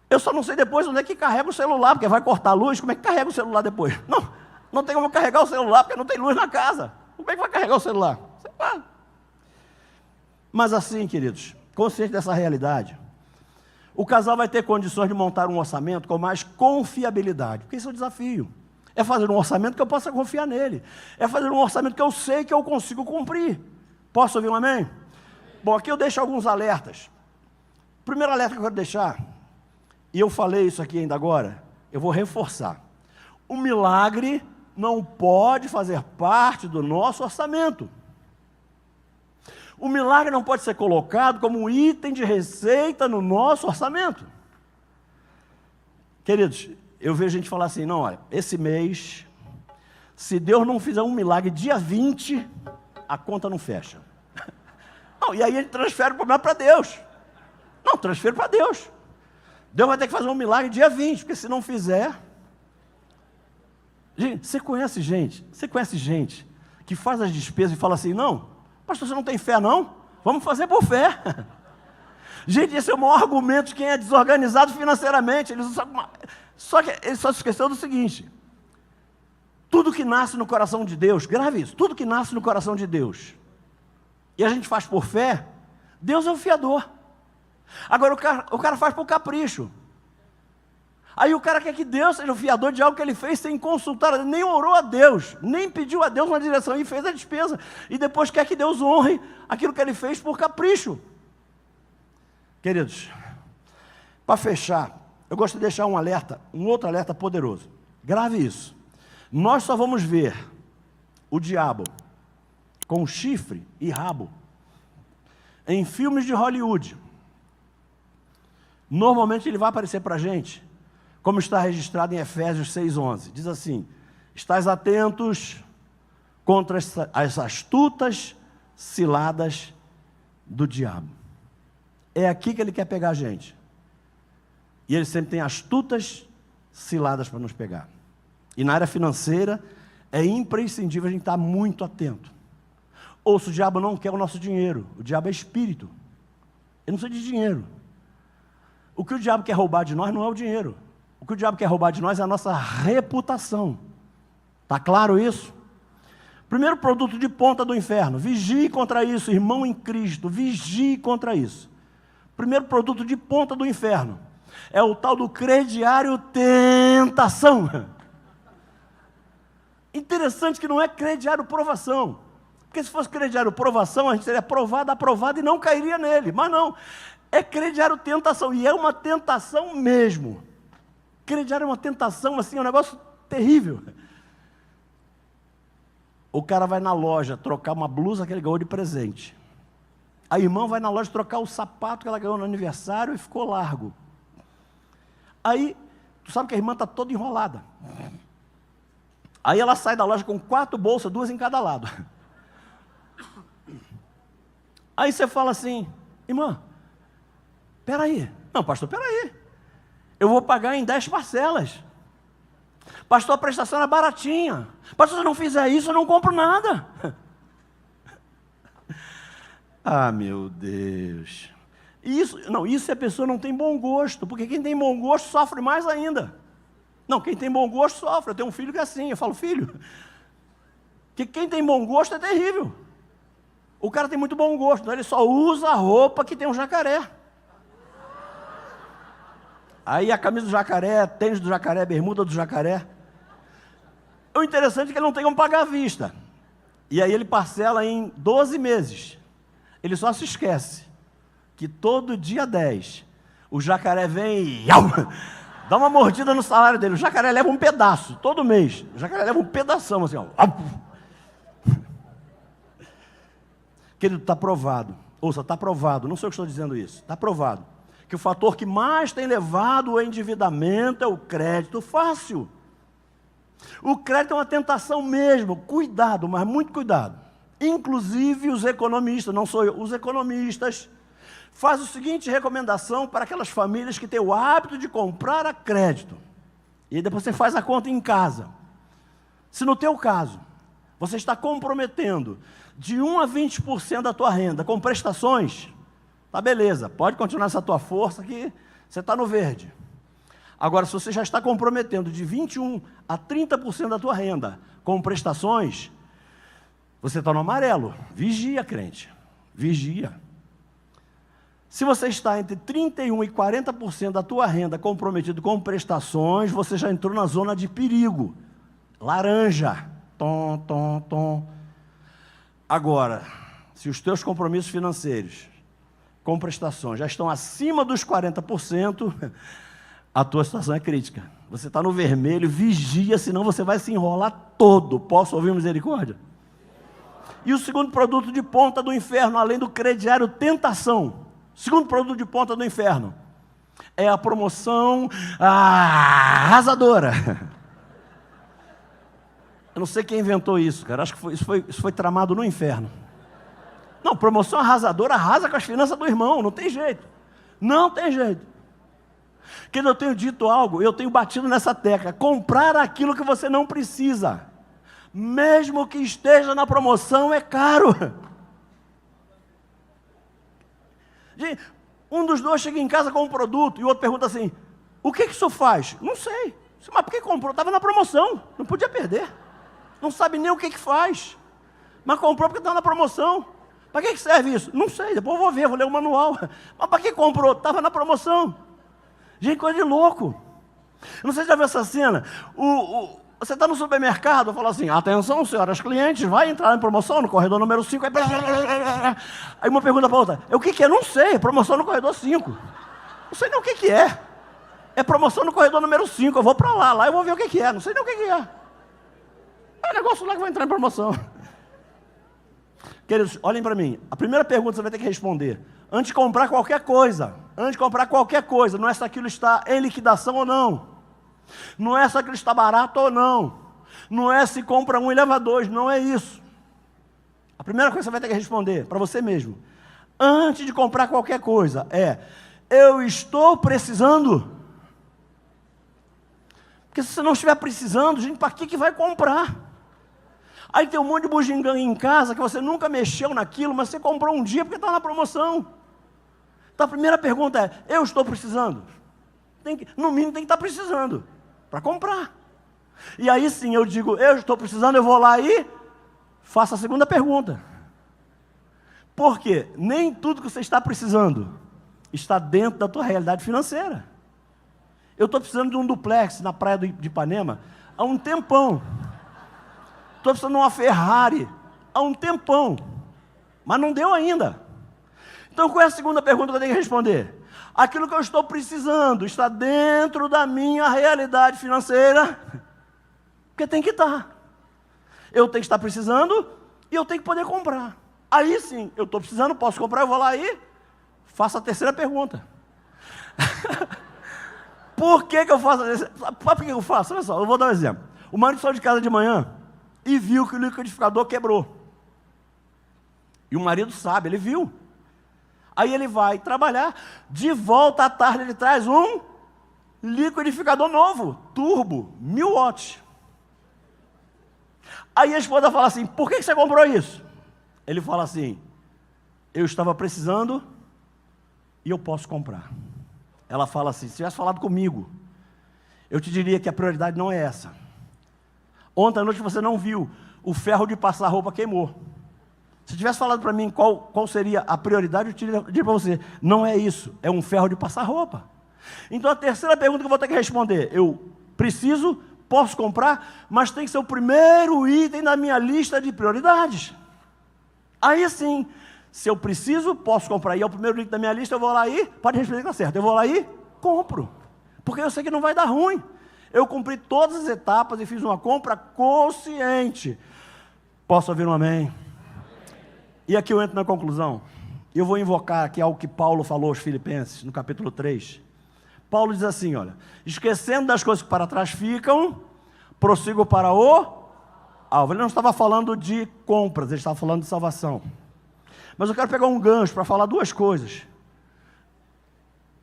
Eu só não sei depois onde é que carrega o celular, porque vai cortar a luz, como é que carrega o celular depois? Não tem como carregar o celular, porque não tem luz na casa. Como é que vai carregar o celular? Sei lá. Mas assim, queridos, consciente dessa realidade, o casal vai ter condições de montar um orçamento com mais confiabilidade, porque esse é o desafio. É fazer um orçamento que eu possa confiar nele. É fazer um orçamento que eu sei que eu consigo cumprir. Posso ouvir um amém? Bom, aqui eu deixo alguns alertas. O primeiro alerta que eu quero deixar, e eu falei isso aqui ainda agora, eu vou reforçar. O milagre não pode fazer parte do nosso orçamento. O milagre não pode ser colocado como um item de receita no nosso orçamento. Queridos, eu vejo gente falar assim: não, olha, esse mês, se Deus não fizer um milagre dia 20, a conta não fecha. Não, e aí ele transfere o problema para Deus. Não, transfere para Deus. Deus vai ter que fazer um milagre dia 20, porque se não fizer... Gente, você conhece gente que faz as despesas e fala assim: não, pastor, você não tem fé não? Vamos fazer por fé. Gente, esse é o maior argumento de quem é desorganizado financeiramente. Só que ele só se esqueceu do seguinte: tudo que nasce no coração de Deus, grave isso, tudo que nasce no coração de Deus, e a gente faz por fé, Deus é o fiador. Agora o cara faz por capricho. Aí o cara quer que Deus seja o fiador de algo que ele fez sem consultar, nem orou a Deus, nem pediu a Deus uma direção e fez a despesa. E depois quer que Deus honre aquilo que ele fez por capricho. Queridos, para fechar, eu gosto de deixar um alerta, um outro alerta poderoso. Grave isso. Nós só vamos ver o diabo com chifre e rabo em filmes de Hollywood. Normalmente ele vai aparecer para a gente, como está registrado em Efésios 6,11. Diz assim: estais atentos contra as astutas ciladas do diabo. É aqui que ele quer pegar a gente. E ele sempre tem astutas ciladas para nos pegar. E na área financeira, é imprescindível a gente estar muito atento. Ouça, o diabo não quer o nosso dinheiro. O diabo é espírito. Ele não precisa de dinheiro. O que o diabo quer roubar de nós não é o dinheiro. O que o diabo quer roubar de nós é a nossa reputação. Está claro isso? Primeiro produto de ponta do inferno. Vigie contra isso, irmão em Cristo. Vigie contra isso. Primeiro produto de ponta do inferno é o tal do crediário tentação. Interessante que não é crediário provação. Porque se fosse crediário provação, a gente seria aprovado e não cairia nele. Mas não, é crediário tentação. E é uma tentação mesmo. Crediário é uma tentação, assim, é um negócio terrível. O cara vai na loja trocar uma blusa que ele ganhou de presente. A irmã vai na loja trocar o sapato que ela ganhou no aniversário e ficou largo. Aí, tu sabe que a irmã está toda enrolada. Aí ela sai da loja com 4 bolsas, 2 em cada lado. Aí você fala assim: irmã, peraí. Não, pastor, peraí. Eu vou pagar em 10 parcelas. Pastor, a prestação é baratinha. Pastor, se eu não fizer isso, eu não compro nada. Ah, meu Deus. Isso se a pessoa não tem bom gosto, porque quem tem bom gosto sofre mais ainda. Não, quem tem bom gosto sofre. Eu tenho um filho que é assim, eu falo: filho, que quem tem bom gosto é terrível. O cara tem muito bom gosto, então ele só usa a roupa que tem um jacaré. Aí a camisa do jacaré, tênis do jacaré, bermuda do jacaré. O interessante é que ele não tem como pagar à vista. E aí ele parcela em 12 meses. Ele só se esquece que todo dia 10, o jacaré vem e dá uma mordida no salário dele. O jacaré leva um pedaço, todo mês. O jacaré leva um pedação, assim, ó. Querido, está provado. Ouça, está provado. Não sei o que estou dizendo isso. Está provado que o fator que mais tem levado o endividamento é o crédito fácil. O crédito é uma tentação mesmo. Cuidado, mas muito cuidado. Inclusive os economistas, não sou eu, os economistas fazem a seguinte recomendação para aquelas famílias que têm o hábito de comprar a crédito. E depois você faz a conta em casa. Se no teu caso, você está comprometendo de 1 a 20% da tua renda com prestações, tá beleza, pode continuar essa tua força que você está no verde. Agora, se você já está comprometendo de 21 a 30% da tua renda com prestações, você está no amarelo. Vigia, crente. Vigia. Se você está entre 31% e 40% da tua renda comprometido com prestações, você já entrou na zona de perigo. Laranja. Tom, tom, tom. Agora, se os teus compromissos financeiros com prestações já estão acima dos 40%, a tua situação é crítica. Você está no vermelho, vigia, senão você vai se enrolar todo. Posso ouvir misericórdia? E o segundo produto de ponta do inferno, além do crediário tentação, segundo produto de ponta do inferno, é a promoção arrasadora. Eu não sei quem inventou isso, cara. Acho que isso foi tramado no inferno. Não, promoção arrasadora arrasa com as finanças do irmão, não tem jeito. Não tem jeito. Quando eu tenho dito algo, eu tenho batido nessa tecla: comprar aquilo que você não precisa, mesmo que esteja na promoção, é caro. Um dos dois chega em casa com um produto e o outro pergunta assim: o que isso faz? Não sei. Mas por que comprou? Estava na promoção, não podia perder. Não sabe nem o que faz, mas comprou porque estava na promoção. Para que serve isso? Não sei, depois eu vou ver, vou ler o manual. Mas para que comprou? Estava na promoção. Gente, coisa de louco. Eu não sei se já viu essa cena. Você está no supermercado, fala assim, atenção, senhoras clientes, vai entrar em promoção no corredor número 5. Aí uma pergunta para outra, o que é? Não sei, promoção no corredor 5. Não sei nem o que é. É promoção no corredor número 5, eu vou para lá eu vou ver o que é, não sei nem o que é. É negócio lá que vai entrar em promoção. Queridos, olhem para mim, a primeira pergunta que você vai ter que responder, antes de comprar qualquer coisa, não é se aquilo está em liquidação ou não. Não é se aquilo está barato ou não. Não é se compra um e leva dois, não é isso. A primeira coisa que você vai ter que responder para você mesmo, antes de comprar qualquer coisa, eu estou precisando? Porque se você não estiver precisando, gente, para que vai comprar? Aí tem um monte de bugiganga em casa que você nunca mexeu naquilo, mas você comprou um dia porque está na promoção. Então a primeira pergunta é, eu estou precisando? No mínimo tem que estar precisando para comprar. E aí sim eu digo, eu estou precisando, eu vou lá e faço a segunda pergunta. Por quê? Nem tudo que você está precisando está dentro da tua realidade financeira. Eu estou precisando de um duplex na praia de Ipanema há um tempão. Estou precisando de uma Ferrari há um tempão. Mas não deu ainda. Então qual é a segunda pergunta que eu tenho que responder? Aquilo que eu estou precisando está dentro da minha realidade financeira? Porque tem que estar. Eu tenho que estar precisando e eu tenho que poder comprar. Aí sim, eu estou precisando, posso comprar, eu vou lá e faço a terceira pergunta. Por que eu faço isso? Sabe por que eu faço? Olha só, eu vou dar um exemplo. O marido saiu de casa de manhã e viu que o liquidificador quebrou. E o marido sabe, ele viu. Aí ele vai trabalhar, de volta à tarde ele traz um liquidificador novo, turbo, 1000 watts. Aí a esposa fala assim, por que você comprou isso? Ele fala assim, eu estava precisando e eu posso comprar. Ela fala assim, se tivesse falado comigo, eu te diria que a prioridade não é essa. Ontem à noite você não viu, o ferro de passar roupa queimou. Se tivesse falado para mim qual seria a prioridade, eu diria para você, não é isso, é um ferro de passar roupa. Então a terceira pergunta que eu vou ter que responder, eu preciso, posso comprar, mas tem que ser o primeiro item da minha lista de prioridades. Aí sim, se eu preciso, posso comprar, e é o primeiro item da minha lista, eu vou lá e, pode responder que está certo, eu vou lá e compro, porque eu sei que não vai dar ruim. Eu cumpri todas as etapas e fiz uma compra consciente. Posso ouvir um amém? E aqui eu entro na conclusão. Eu vou invocar aqui algo que Paulo falou aos Filipenses, no capítulo 3. Paulo diz assim, olha, esquecendo das coisas que para trás ficam, prossigo para o alvo. Ele não estava falando de compras, ele estava falando de salvação. Mas eu quero pegar um gancho para falar duas coisas.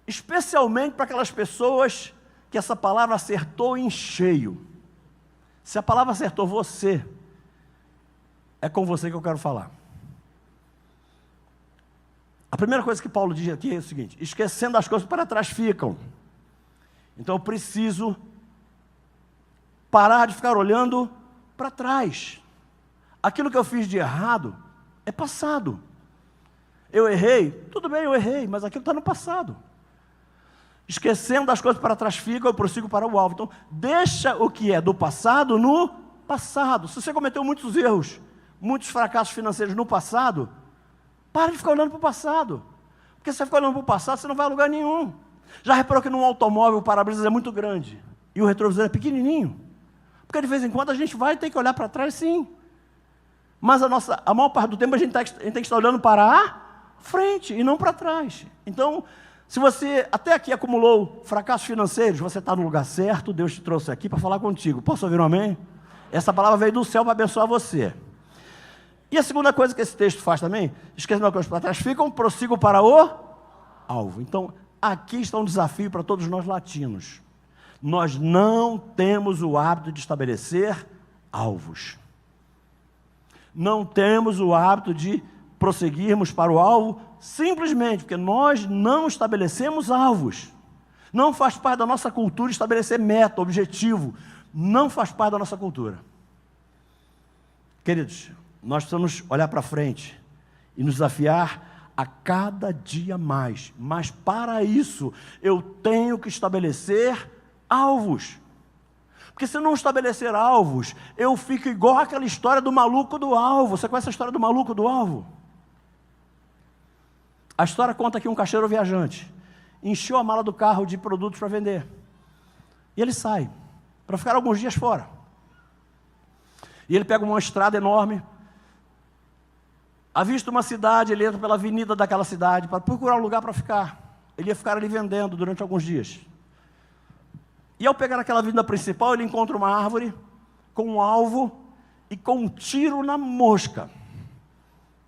Especialmente para aquelas pessoas que essa palavra acertou em cheio. Se a palavra acertou você, é com você que eu quero falar. A primeira coisa que Paulo diz aqui é o seguinte, esquecendo as coisas que para trás ficam. Então eu preciso parar de ficar olhando para trás. Aquilo que eu fiz de errado é passado. Eu errei, tudo bem, eu errei, mas aquilo está no passado. Esquecendo das coisas que para trás ficam, eu prossigo para o alvo. Então, deixa o que é do passado no passado. Se você cometeu muitos erros, muitos fracassos financeiros no passado, para de ficar olhando para o passado. Porque se você ficar olhando para o passado, você não vai a lugar nenhum. Já reparou que num automóvel o para-brisas é muito grande e o retrovisor é pequenininho? Porque de vez em quando a gente vai ter que olhar para trás, sim. Mas a maior parte do tempo a gente tem que estar olhando para a frente e não para trás. Então, se você até aqui acumulou fracassos financeiros, você está no lugar certo, Deus te trouxe aqui para falar contigo. Posso ouvir um amém? Essa palavra veio do céu para abençoar você. E a segunda coisa que esse texto faz também, esquecendo as coisas para trás ficam, prossigo para o alvo. Então, aqui está um desafio para todos nós latinos. Nós não temos o hábito de estabelecer alvos. Não temos o hábito de prosseguirmos para o alvo, simplesmente porque nós não estabelecemos alvos. Não faz parte da nossa cultura estabelecer meta, objetivo. Não faz parte da nossa cultura. Queridos, nós precisamos olhar para frente e nos desafiar a cada dia mais. Mas para isso, eu tenho que estabelecer Alvos. Porque se não estabelecer alvos, eu fico igual aquela história do maluco do alvo. Você conhece a história do maluco do alvo? A história conta que um caixeiro viajante encheu a mala do carro de produtos para vender. E ele sai, para ficar alguns dias fora. E ele pega uma estrada enorme, avista uma cidade, ele entra pela avenida daquela cidade para procurar um lugar para ficar. Ele ia ficar ali vendendo durante alguns dias. E ao pegar aquela avenida principal, ele encontra uma árvore com um alvo e com um tiro na mosca.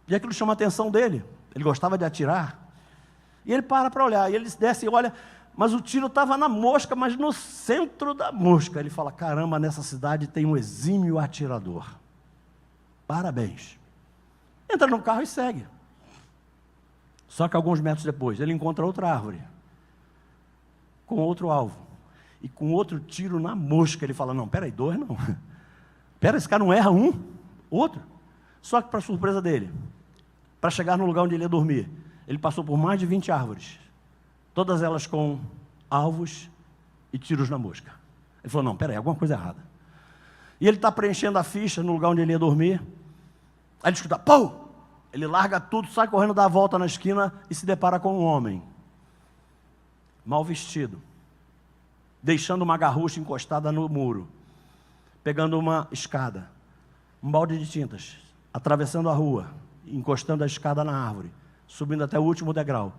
E aquilo chama a atenção dele. Ele gostava de atirar. E ele para olhar. E ele desce e olha, mas o tiro estava na mosca, mas no centro da mosca. Ele fala, caramba, nessa cidade tem um exímio atirador. Parabéns. Entra no carro e segue. Só que alguns metros depois, ele encontra outra árvore, com outro alvo, e com outro tiro na mosca. Ele fala, não, peraí, 2 não. Pera, esse cara não erra um, outro. Só que para surpresa dele, para chegar no lugar onde ele ia dormir, ele passou por mais de 20 árvores, todas elas com alvos e tiros na mosca. Ele falou, não, peraí, alguma coisa errada. E ele está preenchendo a ficha no lugar onde ele ia dormir. Aí ele escuta, pau! Ele larga tudo, sai correndo, dá a volta na esquina e se depara com um homem, mal vestido, deixando uma garrucha encostada no muro, pegando uma escada, um balde de tintas, atravessando a rua, encostando a escada na árvore, subindo até o último degrau,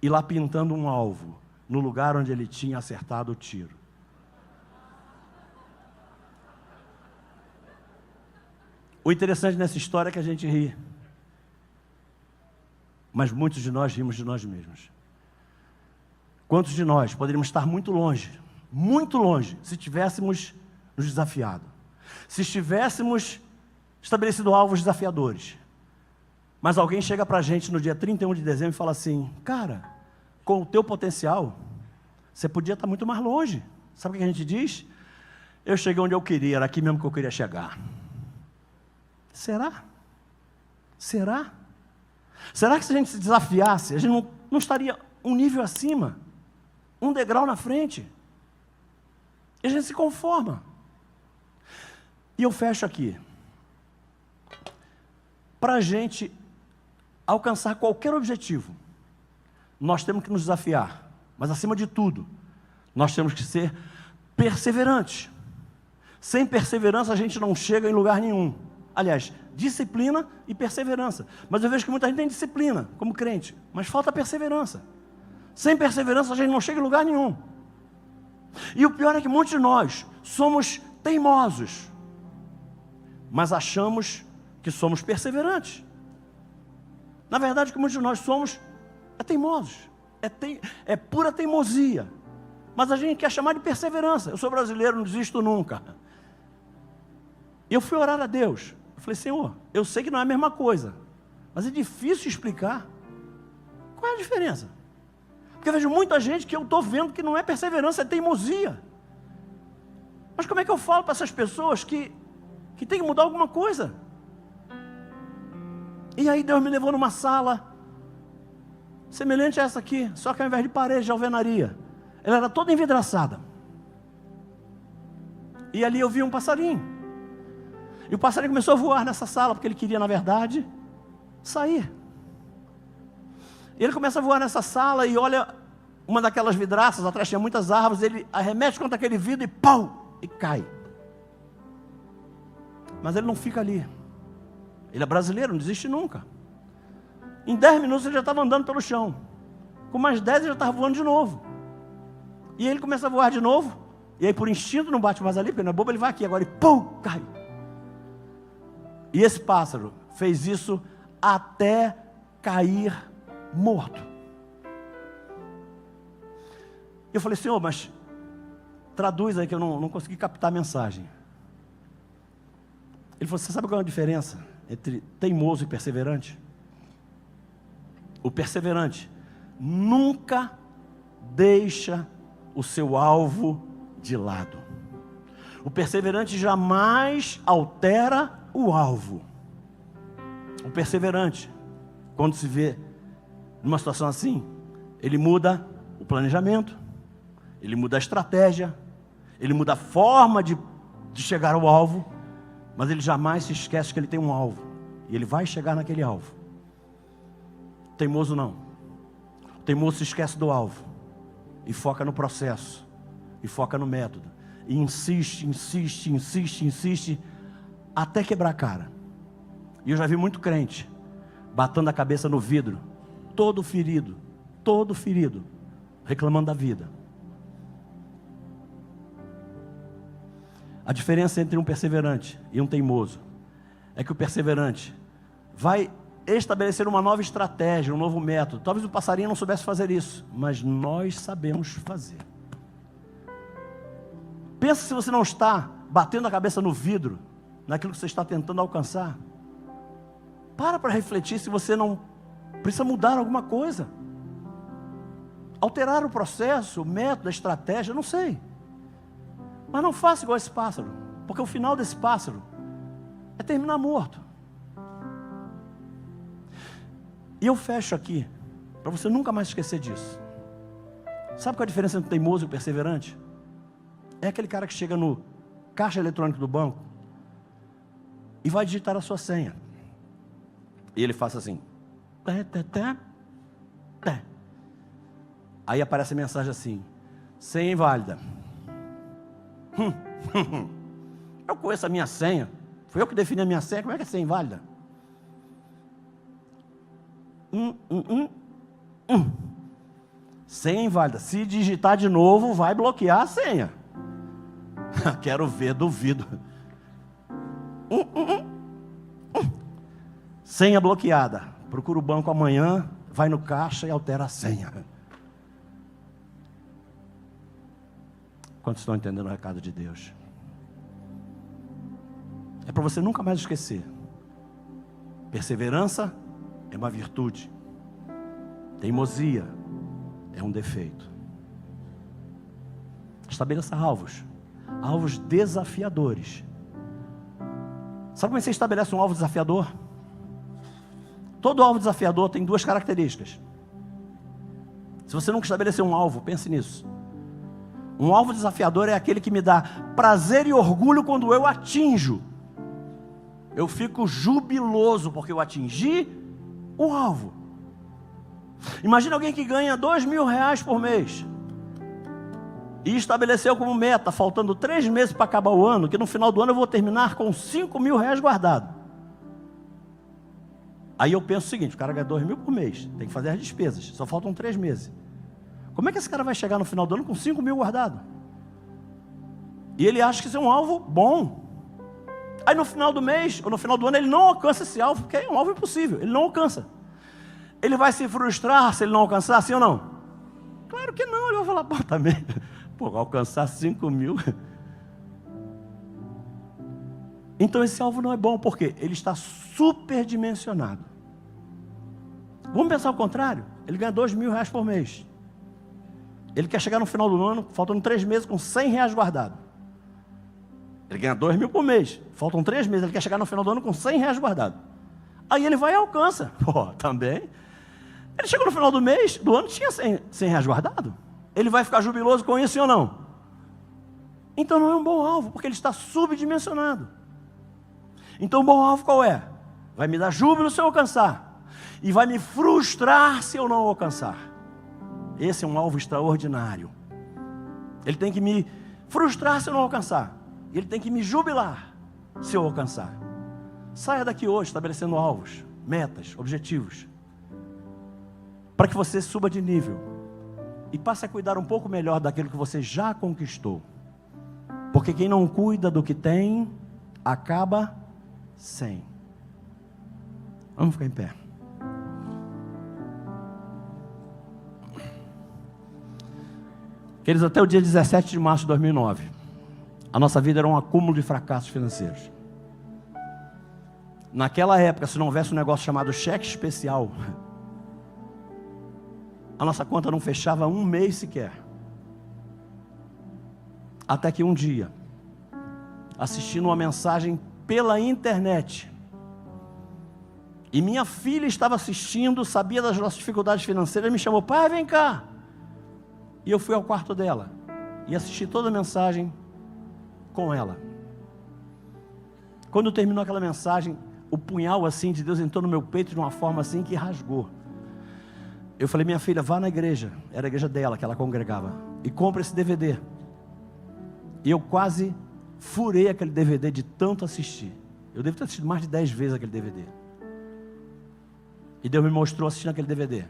e lá pintando um alvo, no lugar onde ele tinha acertado o tiro. O interessante nessa história é que a gente ri, mas muitos de nós rimos de nós mesmos. Quantos de nós poderíamos estar muito longe, se tivéssemos nos desafiado, se tivéssemos estabelecido alvos desafiadores, mas alguém chega para a gente no dia 31 de dezembro e fala assim, cara, com o teu potencial, você podia estar muito mais longe. Sabe o que a gente diz? Eu cheguei onde eu queria, era aqui mesmo que eu queria chegar. Será? Será? Será que se a gente se desafiasse, a gente não estaria um nível acima, um degrau na frente? E a gente se conforma. E eu fecho aqui. Para a gente alcançar qualquer objetivo, nós temos que nos desafiar. Mas acima de tudo, nós temos que ser perseverantes. Sem perseverança a gente não chega em lugar nenhum. Aliás, disciplina e perseverança. Mas eu vejo que muita gente tem disciplina, como crente, mas falta perseverança. Sem perseverança a gente não chega em lugar nenhum. E o pior é que muitos de nós somos teimosos, mas achamos que somos perseverantes. Na verdade, o que muitos de nós somos é teimosos, é pura teimosia. Mas a gente quer chamar de perseverança. Eu sou brasileiro, não desisto nunca. E eu fui orar a Deus. Eu falei, Senhor, eu sei que não é a mesma coisa, mas é difícil explicar. Qual é a diferença? Porque eu vejo muita gente que eu estou vendo que não é perseverança, é teimosia. Mas como é que eu falo para essas pessoas que tem que mudar alguma coisa? E aí Deus me levou numa sala, semelhante a essa aqui, só que ao invés de parede de alvenaria, ela era toda envidraçada. E ali eu vi um passarinho. E o passarinho começou a voar nessa sala, porque ele queria, na verdade, sair. E ele começa a voar nessa sala e olha uma daquelas vidraças, atrás tinha muitas árvores, ele arremete contra aquele vidro e pau! E cai. Mas ele não fica ali. Ele é brasileiro, não desiste nunca. Em 10 minutos ele já estava andando pelo chão. Com mais 10 ele já estava voando de novo. E ele começa a voar de novo. E aí por instinto não bate mais ali, porque não é bobo, ele vai aqui agora e pum! Cai. E esse pássaro fez isso até cair morto. Eu falei, Senhor, mas traduz aí que eu não consegui captar a mensagem. Ele falou, você sabe qual é a diferença entre teimoso e perseverante? O perseverante nunca deixa o seu alvo de lado. O perseverante jamais altera o alvo. O perseverante, quando se vê numa situação assim, ele muda o planejamento, ele muda a estratégia, Ele muda a forma de chegar ao alvo, mas ele jamais se esquece que ele tem um alvo. E ele vai chegar naquele alvo. Teimoso não. O teimoso se esquece do alvo. E foca no processo. E foca no método. E insiste, até quebrar a cara. E eu já vi muito crente batendo a cabeça no vidro, todo ferido, reclamando da vida. A diferença entre um perseverante e um teimoso é que o perseverante vai estabelecer uma nova estratégia, um novo método. Talvez o passarinho não soubesse fazer isso, mas nós sabemos fazer. Pensa se você não está batendo a cabeça no vidro, naquilo que você está tentando alcançar. Para refletir se você não precisa mudar alguma coisa. Alterar o processo, o método, a estratégia, não sei. Mas não faça igual esse pássaro, porque o final desse pássaro é terminar morto. E eu fecho aqui, para você nunca mais esquecer disso. Sabe qual é a diferença entre o teimoso e o perseverante? É aquele cara que chega no caixa eletrônico do banco e vai digitar a sua senha. E ele faz assim. Aí aparece a mensagem assim: senha inválida. Eu conheço a minha senha. Fui eu que defini a minha senha. Como é que é senha inválida? Senha inválida. Se digitar de novo, vai bloquear a senha. Quero ver, duvido. Senha bloqueada. Procura o banco amanhã, vai no caixa e altera a senha. Quantos estão entendendo o recado de Deus? É para você nunca mais esquecer. Perseverança é uma virtude. Teimosia é um defeito. Estabeleça alvos. Alvos desafiadores. Sabe como é que você estabelece um alvo desafiador? Todo alvo desafiador tem duas características. Se você nunca estabeleceu um alvo, pense nisso. Um alvo desafiador é aquele que me dá prazer e orgulho quando eu atinjo. Eu fico jubiloso porque eu atingi o alvo. Imagina alguém que ganha R$2.000 por mês e estabeleceu como meta, faltando 3 meses para acabar o ano, que no final do ano eu vou terminar com R$5.000 guardado. Aí eu penso o seguinte: o cara ganha 2.000 por mês, tem que fazer as despesas, só faltam 3 meses. Como é que esse cara vai chegar no final do ano com 5.000 guardado? E ele acha que isso é um alvo bom. Aí no final do mês, ou no final do ano, ele não alcança esse alvo, porque é um alvo impossível, ele não alcança. Ele vai se frustrar se ele não alcançar, sim ou não? Claro que não, ele vai falar, também, alcançar 5.000. Então esse alvo não é bom, porque ele está superdimensionado. Vamos pensar ao contrário, ele ganha R$2.000 por mês. Ele quer chegar no final do ano, faltando 3 meses, com R$100 guardado. Ele ganha 2.000 por mês, faltam 3 meses, ele quer chegar no final do ano com R$100 guardado. Aí ele vai e alcança. Também. Ele chegou no final do mês, do ano, tinha R$100 guardado. Ele vai ficar jubiloso com isso, sim ou não? Então não é um bom alvo, porque ele está subdimensionado. Então o bom alvo qual é? Vai me dar júbilo se eu alcançar, e vai me frustrar se eu não alcançar. Esse é um alvo extraordinário. Ele tem que me frustrar se eu não alcançar, e ele tem que me jubilar se eu alcançar. Saia daqui hoje estabelecendo alvos, metas, objetivos, para que você suba de nível e passe a cuidar um pouco melhor daquilo que você já conquistou. Porque quem não cuida do que tem, acaba sem. Vamos ficar em pé. Queridos, até o dia 17 de março de 2009, a nossa vida era um acúmulo de fracassos financeiros. Naquela época, se não houvesse um negócio chamado cheque especial, a nossa conta não fechava 1 mês sequer. Até que um dia, assistindo uma mensagem pela internet, e minha filha estava assistindo, sabia das nossas dificuldades financeiras, me chamou: pai, vem cá. E eu fui ao quarto dela e assisti toda a mensagem com ela. Quando terminou aquela mensagem, o punhal assim de Deus entrou no meu peito de uma forma assim que rasgou. Eu falei, minha filha, vá na igreja, era a igreja dela que ela congregava, e compra esse DVD. E eu quase furei aquele DVD de tanto assistir. Eu devo ter assistido mais de 10 vezes aquele DVD. E Deus me mostrou assistindo aquele DVD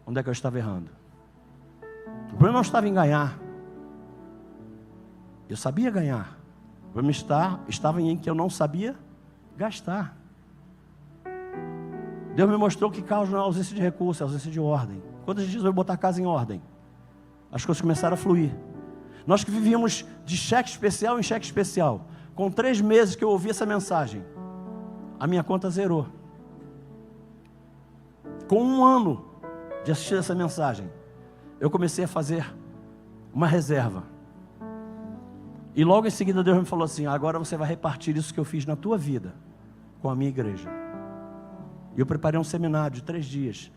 onde é que eu estava errando. O problema não estava em ganhar. Eu sabia ganhar. O problema estava em que eu não sabia gastar. Deus me mostrou que causa não é ausência de recurso, é ausência de ordem. Quando a gente resolveu botar a casa em ordem, as coisas começaram a fluir. Nós que vivíamos de cheque especial em cheque especial, com 3 meses que eu ouvi essa mensagem, a minha conta zerou. Com 1 ano de assistir essa mensagem, eu comecei a fazer uma reserva. E logo em seguida Deus me falou assim, agora você vai repartir isso que eu fiz na tua vida com a minha igreja. E eu preparei um seminário de 3 dias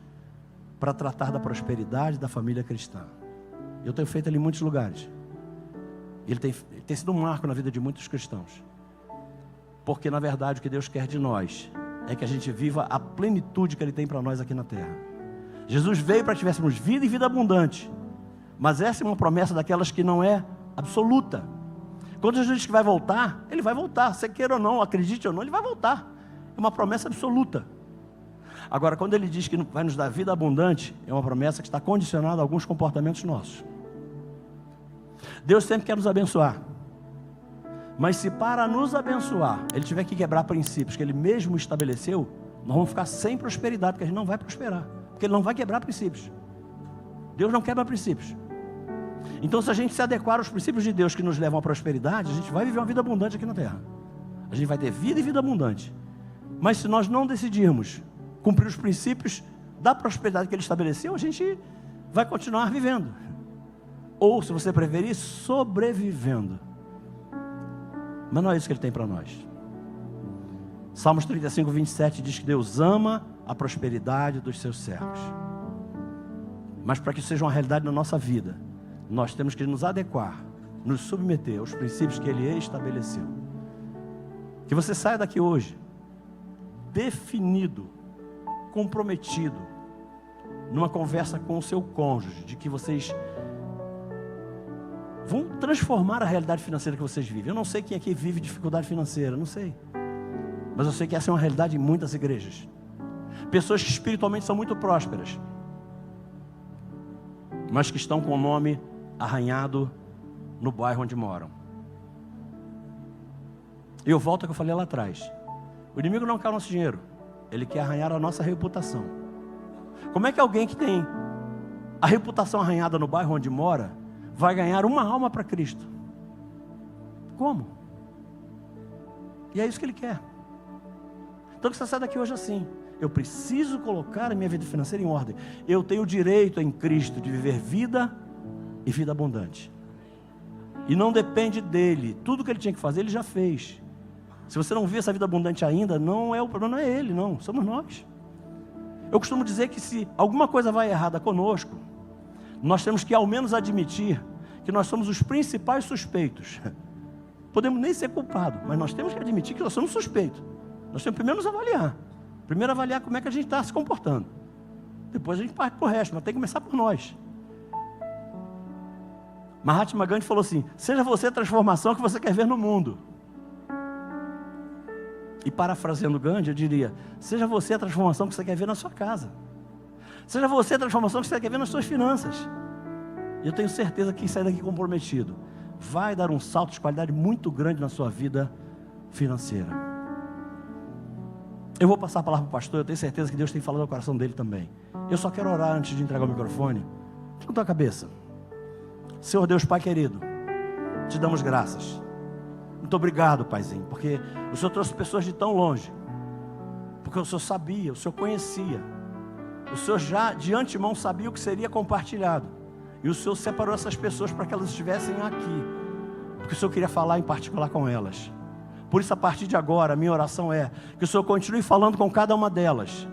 para tratar da prosperidade da família cristã. Eu tenho feito ele em muitos lugares. Ele tem sido um marco na vida de muitos cristãos. Porque na verdade o que Deus quer de nós é que a gente viva a plenitude que Ele tem para nós aqui na terra. Jesus veio para que tivéssemos vida e vida abundante. Mas essa é uma promessa daquelas que não é absoluta. Quando Jesus diz que vai voltar, Ele vai voltar. Você queira ou não, acredite ou não, Ele vai voltar. É uma promessa absoluta. Agora, quando Ele diz que vai nos dar vida abundante, é uma promessa que está condicionada a alguns comportamentos nossos. Deus sempre quer nos abençoar. Mas se para nos abençoar, Ele tiver que quebrar princípios que Ele mesmo estabeleceu, nós vamos ficar sem prosperidade, porque a gente não vai prosperar. Porque Ele não vai quebrar princípios. Deus não quebra princípios. Então, se a gente se adequar aos princípios de Deus que nos levam à prosperidade, a gente vai viver uma vida abundante aqui na terra. A gente vai ter vida e vida abundante. Mas se nós não decidirmos cumprir os princípios da prosperidade que Ele estabeleceu, a gente vai continuar vivendo. Ou, se você preferir, sobrevivendo. Mas não é isso que Ele tem para nós. Salmos 35, 27 diz que Deus ama a prosperidade dos seus servos. Mas para que isso seja uma realidade na nossa vida, nós temos que nos adequar, nos submeter aos princípios que Ele estabeleceu. Que você saia daqui hoje definido, comprometido, numa conversa com o seu cônjuge, de que vocês vão transformar a realidade financeira que vocês vivem. Eu não sei quem aqui vive dificuldade financeira, não sei. Mas eu sei que essa é uma realidade em muitas igrejas. Pessoas que espiritualmente são muito prósperas, mas que estão com o nome arranhado no bairro onde moram. E eu volto ao que eu falei lá atrás. O inimigo não quer o nosso dinheiro, ele quer arranhar a nossa reputação. Como é que alguém que tem a reputação arranhada no bairro onde mora vai ganhar uma alma para Cristo? Como? E é isso que ele quer. Então que você sai daqui hoje assim: eu preciso colocar a minha vida financeira em ordem. Eu tenho o direito em Cristo de viver vida e vida abundante. E não depende dele. Tudo que ele tinha que fazer, ele já fez. Se você não vê essa vida abundante ainda, não é o problema, não é ele, não, somos nós. Eu costumo dizer que se alguma coisa vai errada conosco, nós temos que ao menos admitir que nós somos os principais suspeitos. Podemos nem ser culpados, mas nós temos que admitir que nós somos suspeitos. Nós temos que primeiro nos avaliar. Primeiro avaliar como é que a gente está se comportando. Depois a gente parte para o resto, mas tem que começar por nós. Mahatma Gandhi falou assim: seja você a transformação que você quer ver no mundo. E parafraseando Gandhi, eu diria: seja você a transformação que você quer ver na sua casa. Seja você a transformação que você quer ver nas suas finanças. E eu tenho certeza que quem sair daqui comprometido vai dar um salto de qualidade muito grande na sua vida financeira. Eu vou passar a palavra para o pastor, eu tenho certeza que Deus tem falado no coração dele também. Eu só quero orar antes de entregar o microfone. Levanta a cabeça. Senhor Deus, Pai querido, te damos graças. Muito obrigado, Paizinho, porque o Senhor trouxe pessoas de tão longe. Porque o Senhor sabia, o Senhor conhecia. O Senhor já de antemão sabia o que seria compartilhado. E o Senhor separou essas pessoas para que elas estivessem aqui. Porque o Senhor queria falar em particular com elas. Por isso, a partir de agora, a minha oração é que o Senhor continue falando com cada uma delas.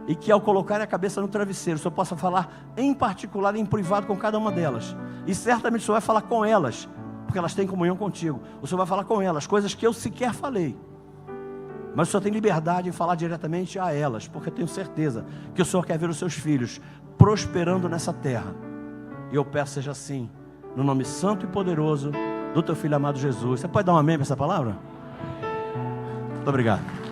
E que ao colocar a cabeça no travesseiro, o Senhor possa falar em particular, em privado com cada uma delas. E certamente o Senhor vai falar com elas porque elas têm comunhão contigo. O Senhor vai falar com elas, coisas que eu sequer falei. Mas o Senhor tem liberdade em falar diretamente a elas, porque eu tenho certeza que o Senhor quer ver os seus filhos prosperando nessa terra. E eu peço seja assim, no nome santo e poderoso do teu Filho amado Jesus. Você pode dar um amém para essa palavra? Muito obrigado.